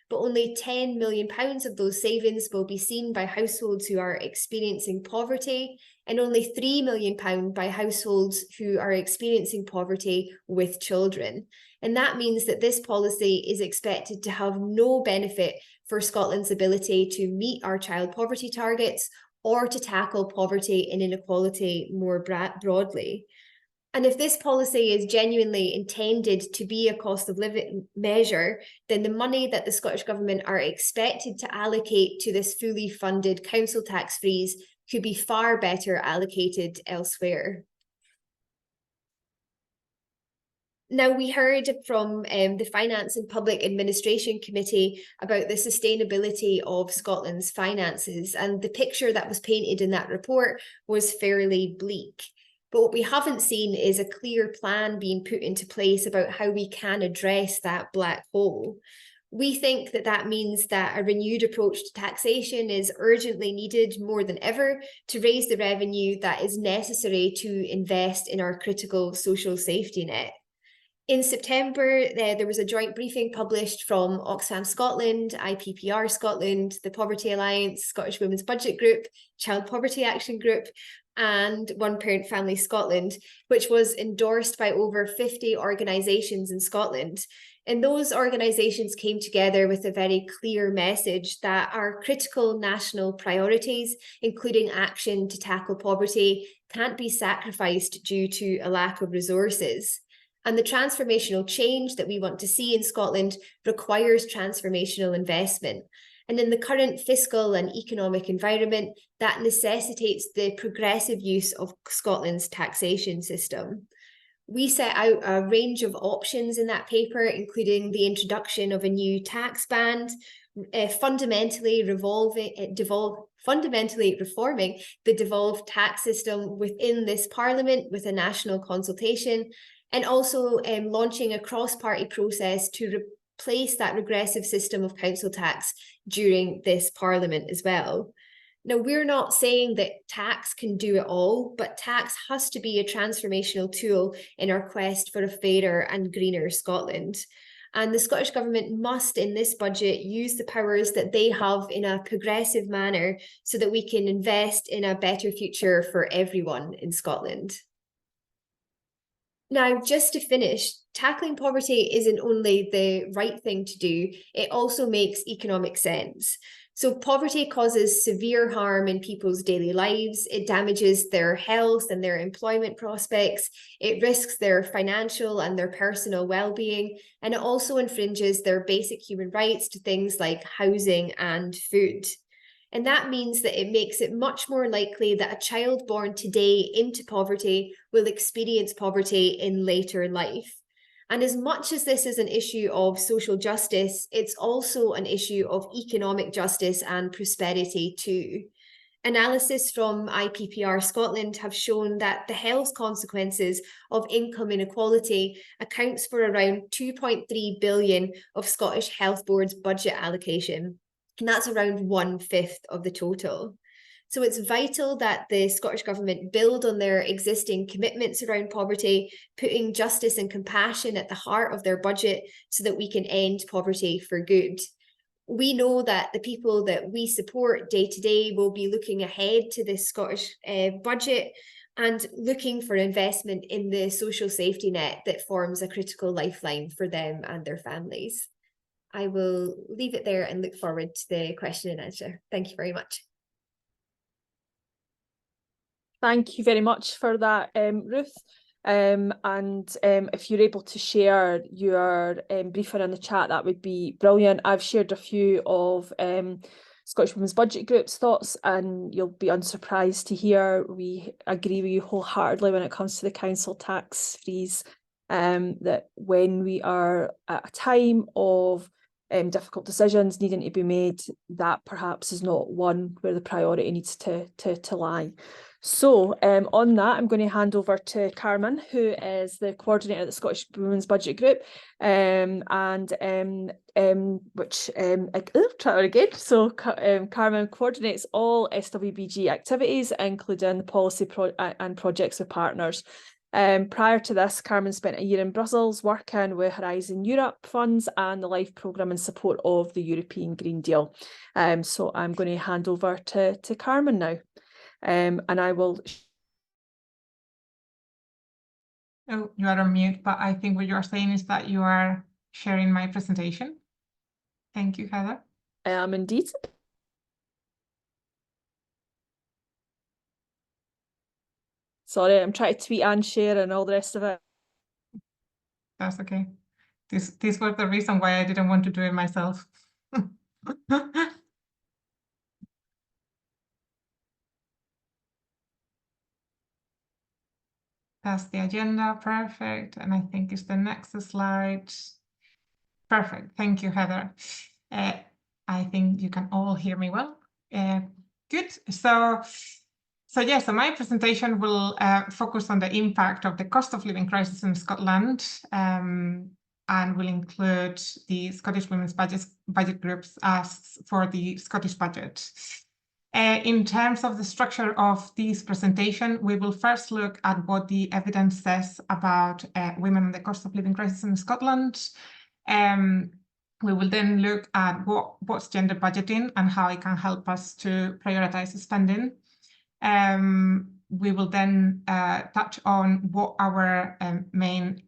But only £10 million of those savings will be seen by households who are experiencing poverty, and only £3 million by households who are experiencing poverty with children. And that means that this policy is expected to have no benefit for Scotland's ability to meet our child poverty targets or to tackle poverty and inequality more broadly. And if this policy is genuinely intended to be a cost of living measure, then the money that the Scottish Government are expected to allocate to this fully funded council tax freeze could be far better allocated elsewhere. Now, we heard from the Finance and Public Administration Committee about the sustainability of Scotland's finances, and the picture that was painted in that report was fairly bleak. But what we haven't seen is a clear plan being put into place about how we can address that black hole. We think that that means that a renewed approach to taxation is urgently needed more than ever to raise the revenue that is necessary to invest in our critical social safety net. In September, there was a joint briefing published from Oxfam Scotland, IPPR Scotland, the Poverty Alliance, Scottish Women's Budget Group, Child Poverty Action Group, and One Parent Family Scotland, which was endorsed by over 50 organisations in Scotland. And those organisations came together with a very clear message that our critical national priorities, including action to tackle poverty, can't be sacrificed due to a lack of resources. And the transformational change that we want to see in Scotland requires transformational investment. And in the current fiscal and economic environment, that necessitates the progressive use of Scotland's taxation system. We set out a range of options in that paper, including the introduction of a new tax band, fundamentally reforming the devolved tax system within this Parliament with a national consultation, and also launching a cross-party process to replace that regressive system of council tax during this Parliament as well. Now, we're not saying that tax can do it all, but tax has to be a transformational tool in our quest for a fairer and greener Scotland. And the Scottish Government must, in this budget, use the powers that they have in a progressive manner so that we can invest in a better future for everyone in Scotland. Now, just to finish, tackling poverty isn't only the right thing to do, it also makes economic sense. So poverty causes severe harm in people's daily lives. It damages their health and their employment prospects. It risks their financial and their personal well-being. And it also infringes their basic human rights to things like housing and food. And that means that it makes it much more likely that a child born today into poverty will experience poverty in later life. And as much as this is an issue of social justice, it's also an issue of economic justice and prosperity too. Analysis from IPPR Scotland have shown that the health consequences of income inequality accounts for around 2.3 billion of Scottish Health Board's budget allocation. And that's around 1/5 of the total. So it's vital that the Scottish Government build on their existing commitments around poverty, putting justice and compassion at the heart of their budget so that we can end poverty for good. We know that the people that we support day to day will be looking ahead to this Scottish budget and looking for investment in the social safety net that forms a critical lifeline for them and their families. I will leave it there and look forward to the question and answer. Thank you very much. Thank you very much for that, Ruth. If you're able to share your briefing in the chat, that would be brilliant. I've shared a few of Scottish Women's Budget Group's thoughts, and you'll be unsurprised to hear we agree with you wholeheartedly when it comes to the council tax freeze, that when we are at a time of difficult decisions needing to be made, that perhaps is not one where the priority needs to lie. So on that, I'm going to hand over to Carmen, who is the coordinator of the Scottish Women's Budget Group, try that again. So Carmen coordinates all SWBG activities, including the policy and projects with partners. Prior to this, Carmen spent a year in Brussels working with Horizon Europe funds and the LIFE programme in support of the European Green Deal. So I'm going to hand over to Carmen now. And I will. Oh, you are on mute, but I think what you are saying is that you are sharing my presentation. Thank you, Heather. I am indeed. Sorry, I'm trying to tweet and share and all the rest of it. That's okay. This was the reason why I didn't want to do it myself. That's the agenda, perfect. And I think it's the next slide. Perfect, thank you, Heather. I think you can all hear me well. Good, so my presentation will focus on the impact of the cost of living crisis in Scotland, and will include the Scottish Women's Budget Groups as for the Scottish budget. In terms of the structure of this presentation, we will first look at what the evidence says about women and the cost of living crisis in Scotland. We will then look at what's gender budgeting and how it can help us to prioritize spending. We will then touch on what our main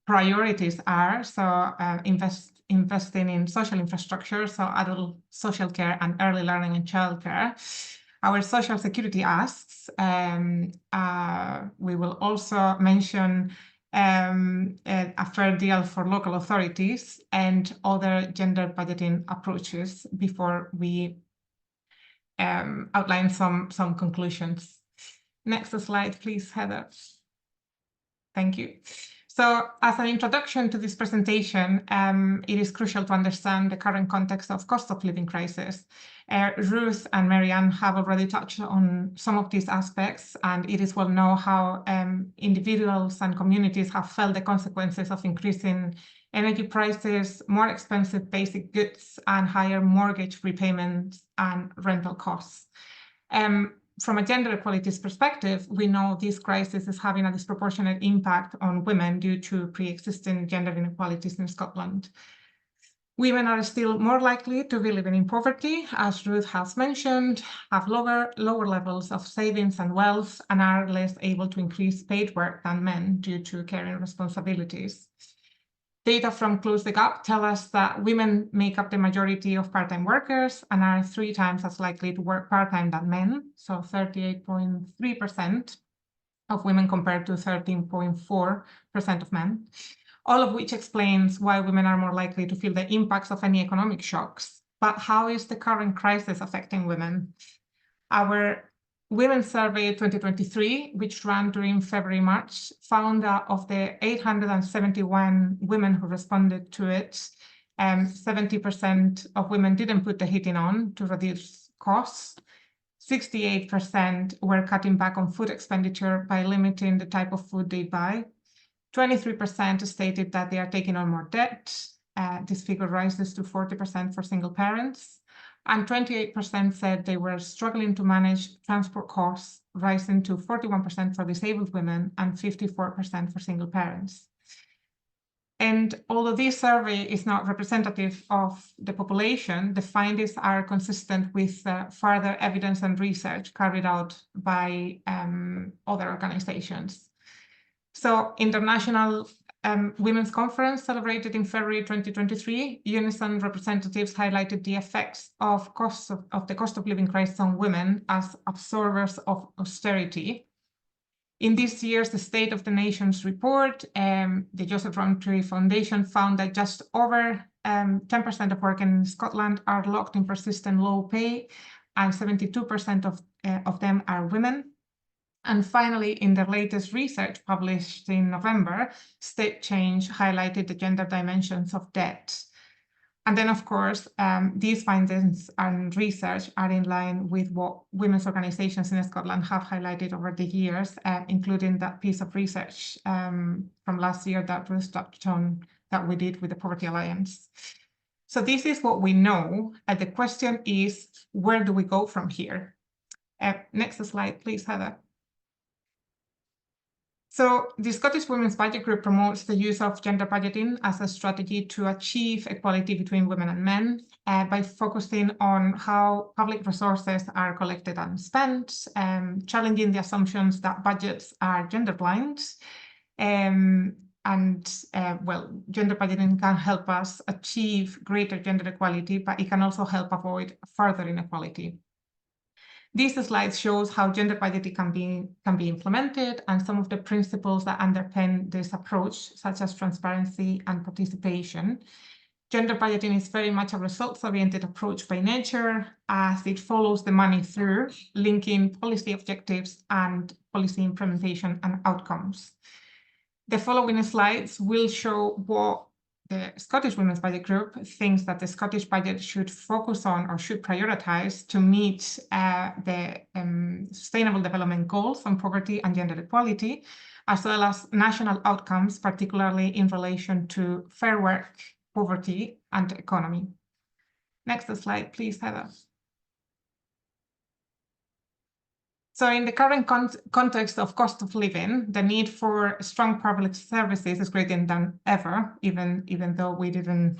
priorities are, so investing in social infrastructure, so adult social care and early learning and childcare. Our social security asks. We will also mention a fair deal for local authorities and other gender budgeting approaches before we outline some conclusions. Next slide, please, Heather. Thank you. So as an introduction to this presentation, it is crucial to understand the current context of cost of living crisis. Ruth and Mary-Ann have already touched on some of these aspects, and it is well known how individuals and communities have felt the consequences of increasing energy prices, more expensive basic goods, and higher mortgage repayments and rental costs. From a gender equalities perspective, we know this crisis is having a disproportionate impact on women due to pre-existing gender inequalities in Scotland. Women are still more likely to be living in poverty, as Ruth has mentioned, have lower levels of savings and wealth, and are less able to increase paid work than men due to caring responsibilities. Data from Close the Gap tell us that women make up the majority of part-time workers and are 3 times as likely to work part-time than men, so 38.3% of women compared to 13.4% of men, all of which explains why women are more likely to feel the impacts of any economic shocks. But how is the current crisis affecting women? Our Women's Survey 2023, which ran during February-March, found that of the 871 women who responded to it, 70% of women didn't put the heating on to reduce costs. 68% were cutting back on food expenditure by limiting the type of food they buy. 23% stated that they are taking on more debt. This figure rises to 40% for single parents. And 28% said they were struggling to manage transport costs, rising to 41% for disabled women and 54% for single parents. And although this survey is not representative of the population, the findings are consistent with further evidence and research carried out by other organizations. So International Women's Conference celebrated in February 2023, Unison representatives highlighted the effects of the cost of living crisis on women as absorbers of austerity. In this year's the State of the Nations report, the Joseph Rowntree Foundation found that just over 10% of workers in Scotland are locked in persistent low pay, and 72% of them are women. And finally, in the latest research published in November, State Change highlighted the gender dimensions of debt. And then, of course, these findings and research are in line with what women's organizations in Scotland have highlighted over the years, including that piece of research from last year that Ruth touched on that we did with the Poverty Alliance. So this is what we know. And the question is, where do we go from here? Next slide, please, Heather. So the Scottish Women's Budget Group promotes the use of gender budgeting as a strategy to achieve equality between women and men by focusing on how public resources are collected and spent, challenging the assumptions that budgets are gender blind. Well, gender budgeting can help us achieve greater gender equality, but it can also help avoid further inequality. This slide shows how gender budgeting can be implemented and some of the principles that underpin this approach, such as transparency and participation. Gender budgeting is very much a results-oriented approach by nature, as it follows the money through, linking policy objectives and policy implementation and outcomes. The following slides will show what the Scottish Women's Budget Group thinks that the Scottish budget should focus on or should prioritise to meet the Sustainable Development Goals on poverty and gender equality, as well as national outcomes, particularly in relation to fair work, poverty and economy. Next slide, please, Heather. So in the current context of cost of living, the need for strong public services is greater than ever, even though we didn't,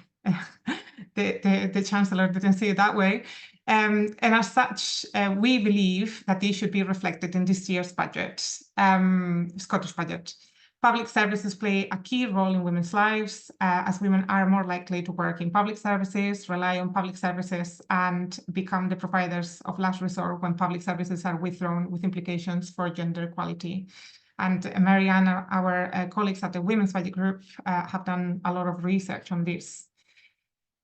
the Chancellor didn't see it that way. And as such, we believe that these should be reflected in this year's budget, Scottish budget. Public services play a key role in women's lives, as women are more likely to work in public services, rely on public services, and become the providers of last resort when public services are withdrawn, with implications for gender equality. And Mary-Ann, our colleagues at the Women's Budget Group, have done a lot of research on this.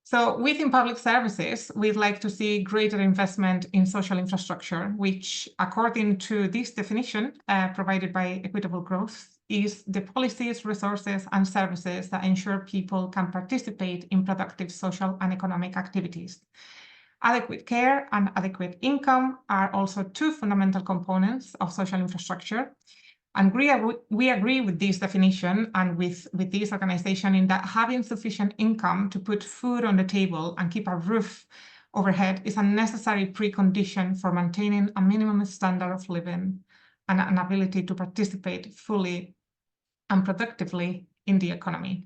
So within public services, we'd like to see greater investment in social infrastructure, which, according to this definition provided by Equitable Growth, is the policies, resources, and services that ensure people can participate in productive social and economic activities. Adequate care and adequate income are also two fundamental components of social infrastructure. And we agree with this definition and with this organization in that having sufficient income to put food on the table and keep a roof overhead is a necessary precondition for maintaining a minimum standard of living and an ability to participate fully and productively in the economy.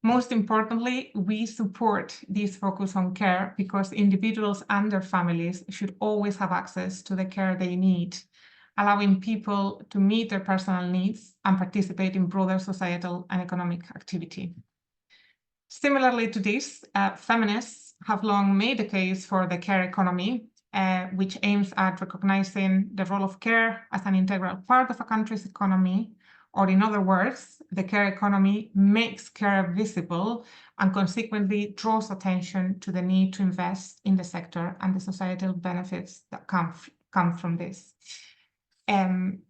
Most importantly, we support this focus on care because individuals and their families should always have access to the care they need, allowing people to meet their personal needs and participate in broader societal and economic activity. Similarly to this, feminists have long made the case for the care economy, which aims at recognizing the role of care as an integral part of a country's economy, or in other words, the care economy makes care visible and consequently draws attention to the need to invest in the sector and the societal benefits that come from this. And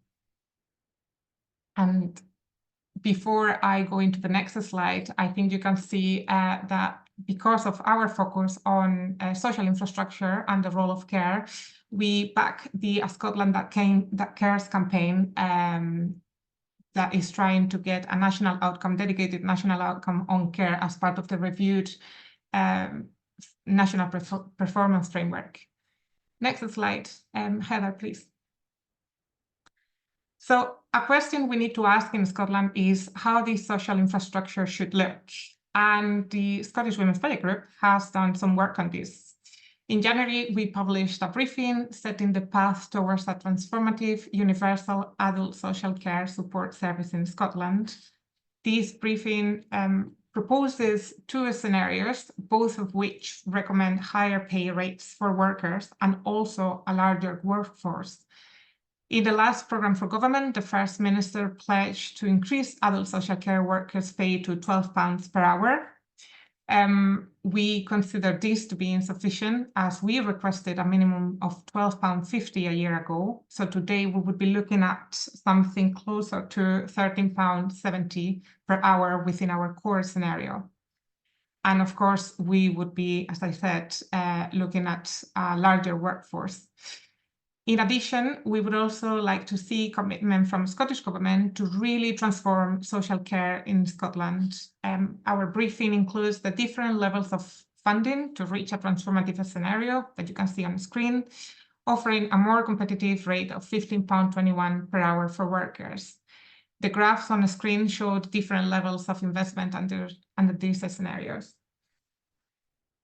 before I go into the next slide, I think you can see that because of our focus on social infrastructure and the role of care, we back the Scotland That Cares campaign that is trying to get a national outcome, dedicated national outcome on care as part of the reviewed national performance framework. Next slide, Heather, please. So a question we need to ask in Scotland is how this social infrastructure should look. And the Scottish Women's Budget Group has done some work on this. In January, we published a briefing setting the path towards a transformative, universal adult social care support service in Scotland. This briefing proposes two scenarios, both of which recommend higher pay rates for workers and also a larger workforce. In the last programme for government, the First Minister pledged to increase adult social care workers' pay to £12 per hour. We consider this to be insufficient, as we requested a minimum of £12.50 a year ago. So today we would be looking at something closer to £13.70 per hour within our core scenario. And of course, we would be, as I said, looking at a larger workforce. In addition, we would also like to see commitment from the Scottish Government to really transform social care in Scotland. Our briefing includes the different levels of funding to reach a transformative scenario that you can see on the screen, offering a more competitive rate of £15.21 per hour for workers. The graphs on the screen show the different levels of investment under these scenarios.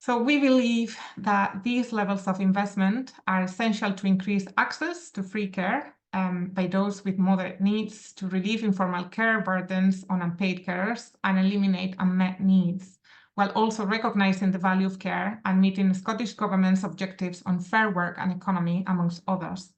So we believe that these levels of investment are essential to increase access to free care by those with moderate needs, to relieve informal care burdens on unpaid carers and eliminate unmet needs, while also recognizing the value of care and meeting the Scottish Government's objectives on fair work and economy, amongst others.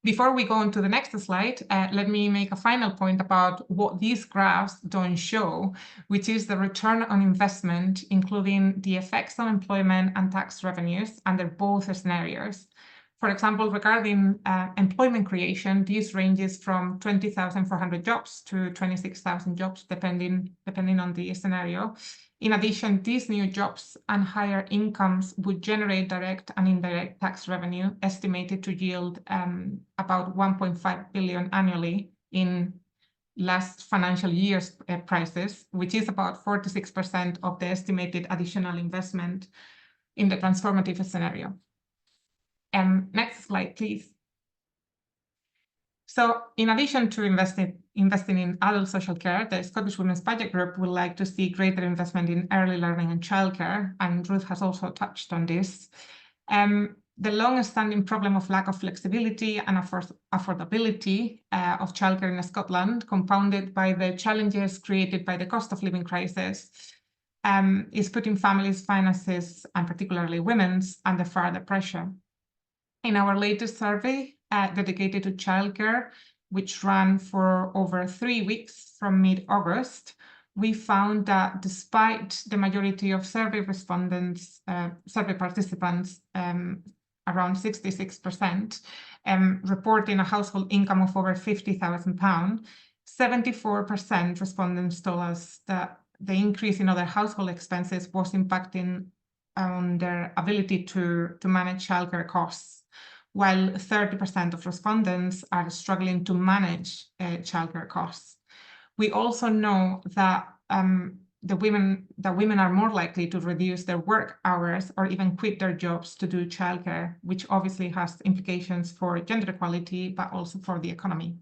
Before we go on to the next slide, let me make a final point about what these graphs don't show, which is the return on investment, including the effects on employment and tax revenues under both scenarios. For example, regarding employment creation, this ranges from 20,400 jobs to 26,000 jobs, depending on the scenario. In addition, these new jobs and higher incomes would generate direct and indirect tax revenue, estimated to yield about 1.5 billion annually in last financial year's prices, which is about 46% of the estimated additional investment in the transformative scenario. Next slide, please. So in addition to investing in adult social care, the Scottish Women's Budget Group would like to see greater investment in early learning and childcare, and Ruth has also touched on this. The long-standing problem of lack of flexibility and affordability of childcare in Scotland, compounded by the challenges created by the cost of living crisis, is putting families' finances, and particularly women's, under further pressure. In our latest survey dedicated to childcare, which ran for over 3 weeks from mid-August, we found that despite the majority of survey participants, around 66%, reporting a household income of over £50,000, 74% respondents told us that the increase in other household expenses was impacting on their ability to manage childcare costs, while 30% of respondents are struggling to manage childcare costs. We also know that women are more likely to reduce their work hours or even quit their jobs to do childcare, which obviously has implications for gender equality, but also for the economy.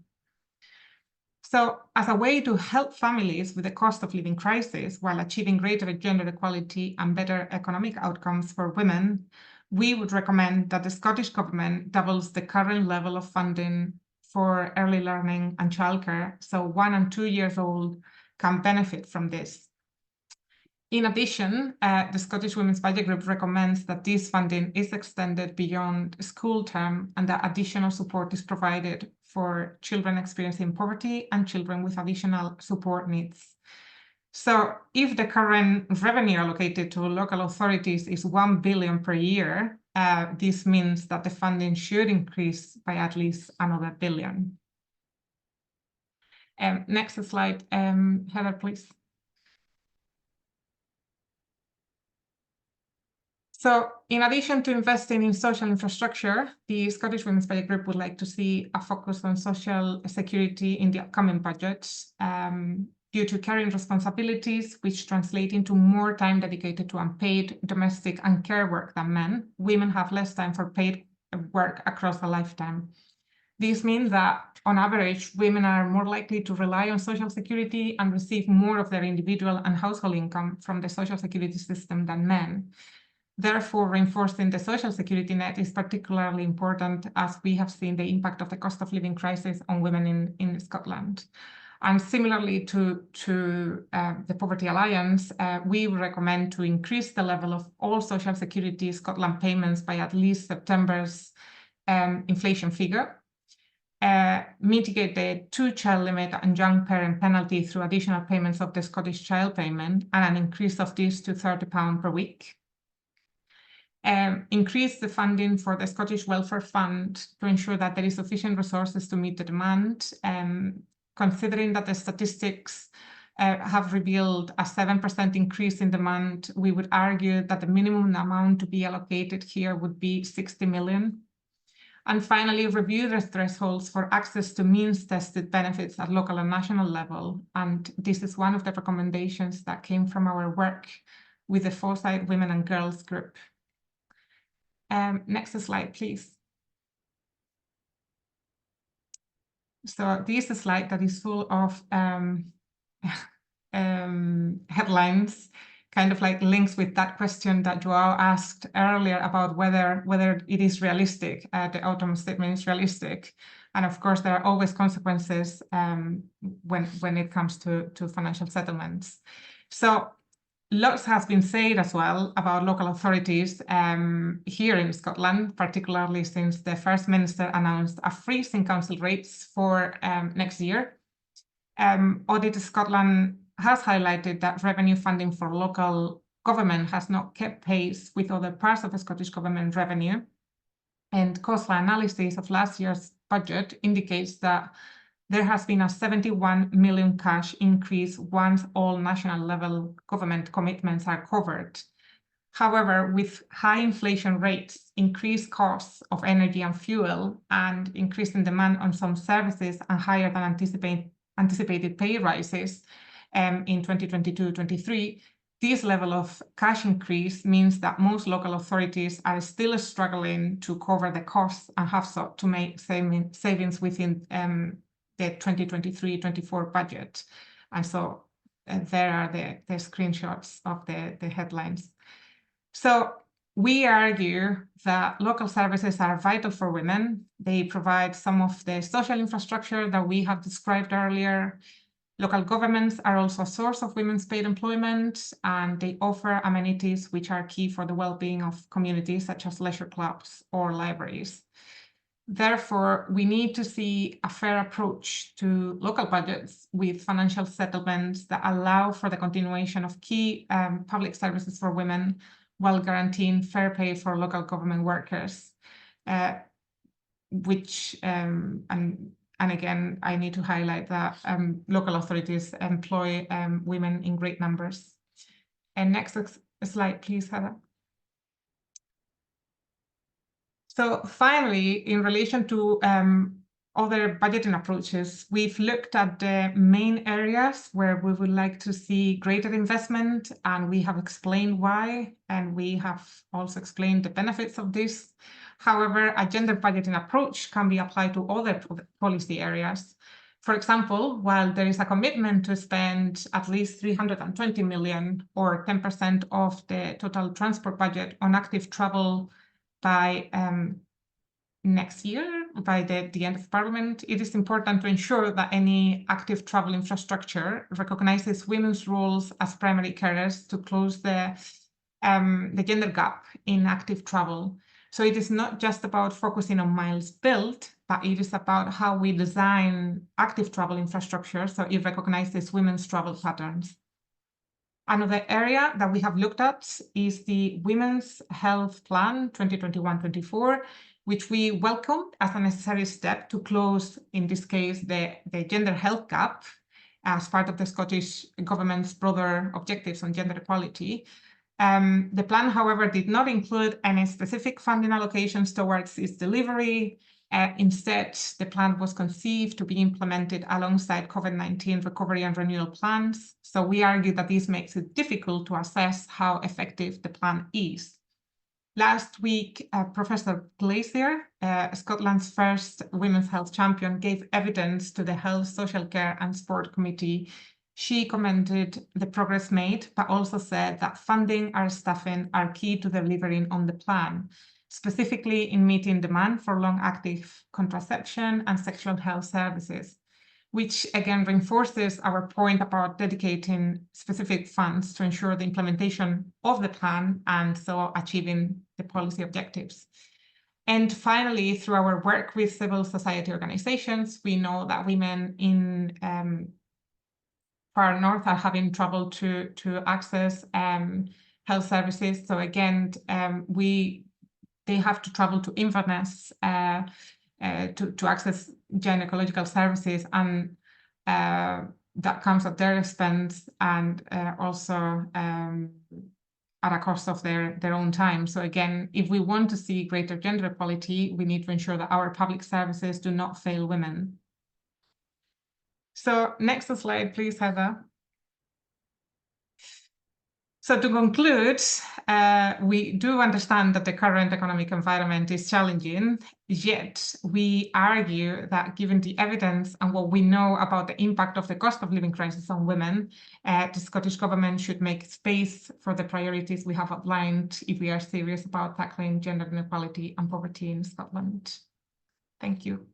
So as a way to help families with the cost of living crisis while achieving greater gender equality and better economic outcomes for women, we would recommend that the Scottish Government doubles the current level of funding for early learning and childcare, so 1 and 2 years old can benefit from this. In addition, the Scottish Women's Budget Group recommends that this funding is extended beyond school term and that additional support is provided for children experiencing poverty and children with additional support needs. So if the current revenue allocated to local authorities is $1 billion per year, this means that the funding should increase by at least another $1 billion. Next slide, Heather, please. So in addition to investing in social infrastructure, the Scottish Women's Budget Group would like to see a focus on social security in the upcoming budgets. Due to caring responsibilities, which translate into more time dedicated to unpaid domestic and care work than men, women have less time for paid work across a lifetime. This means that, on average, women are more likely to rely on social security and receive more of their individual and household income from the social security system than men. Therefore, reinforcing the social security net is particularly important, as we have seen the impact of the cost of living crisis on women in Scotland. And similarly to the Poverty Alliance, we recommend to increase the level of all Social Security Scotland payments by at least September's inflation figure, mitigate the 2-child limit and young parent penalty through additional payments of the Scottish Child Payment and an increase of this to £30 per week, increase the funding for the Scottish Welfare Fund to ensure that there is sufficient resources to meet the demand, considering that the statistics have revealed a 7% increase in demand. We would argue that the minimum amount to be allocated here would be 60 million. And finally, review the thresholds for access to means-tested benefits at local and national level. And this is one of the recommendations that came from our work with the Fawcett Women and Girls group. Next slide, please. So this is a slide that is full of headlines, kind of like links with that question that João asked earlier about whether it is realistic, the autumn statement is realistic. And of course, there are always consequences when it comes to financial settlements. So lots has been said as well about local authorities here in Scotland, particularly since the First Minister announced a freeze in council rates for next year. Audit Scotland has highlighted that revenue funding for local government has not kept pace with other parts of the Scottish Government revenue. And cost analysis of last year's budget indicates that there has been a 71 million cash increase once all national level government commitments are covered. However, with high inflation rates, increased costs of energy and fuel, and increasing demand on some services and higher than anticipated pay rises in 2022-23, this level of cash increase means that most local authorities are still struggling to cover the costs and have sought to make savings within the 2023-24 budget. And so there are the screenshots of the headlines. So we argue that local services are vital for women. They provide some of the social infrastructure that we have described earlier. Local governments are also a source of women's paid employment, and they offer amenities which are key for the well-being of communities, such as leisure clubs or libraries. Therefore, we need to see a fair approach to local budgets with financial settlements that allow for the continuation of key public services for women while guaranteeing fair pay for local government workers, and again, I need to highlight that local authorities employ women in great numbers. And next slide, please, Heather. So finally, in relation to other budgeting approaches, we've looked at the main areas where we would like to see greater investment, and we have explained why, and we have also explained the benefits of this. However, a gender budgeting approach can be applied to other policy areas. For example, while there is a commitment to spend at least 320 million or 10% of the total transport budget on active travel by next year, by the end of Parliament, it is important to ensure that any active travel infrastructure recognizes women's roles as primary carers to close the gender gap in active travel. So it is not just about focusing on miles built, but it is about how we design active travel infrastructure so it recognizes women's travel patterns. Another area that we have looked at is the Women's Health Plan 2021-24, which we welcomed as a necessary step to close, in this case, the gender health gap as part of the Scottish Government's broader objectives on gender equality. The plan, however, did not include any specific funding allocations towards its delivery. Instead, the plan was conceived to be implemented alongside COVID-19 recovery and renewal plans. So we argue that this makes it difficult to assess how effective the plan is. Last week, Professor Glazier, Scotland's first women's health champion, gave evidence to the Health, Social Care and Sport Committee. She commended the progress made, but also said that funding and staffing are key to delivering on the plan, specifically in meeting demand for long-active contraception and sexual health services, which again reinforces our point about dedicating specific funds to ensure the implementation of the plan and so achieving the policy objectives. And finally, through our work with civil society organizations, we know that women in far north are having trouble to access health services. So again, they have to travel to Inverness to access gynecological services, and that comes at their expense and also at a cost of their own time. So again, if we want to see greater gender equality, we need to ensure that our public services do not fail women. So next slide, please, Heather. So to conclude, we do understand that the current economic environment is challenging, yet we argue that given the evidence and what we know about the impact of the cost of living crisis on women, the Scottish Government should make space for the priorities we have outlined if we are serious about tackling gender inequality and poverty in Scotland. Thank you.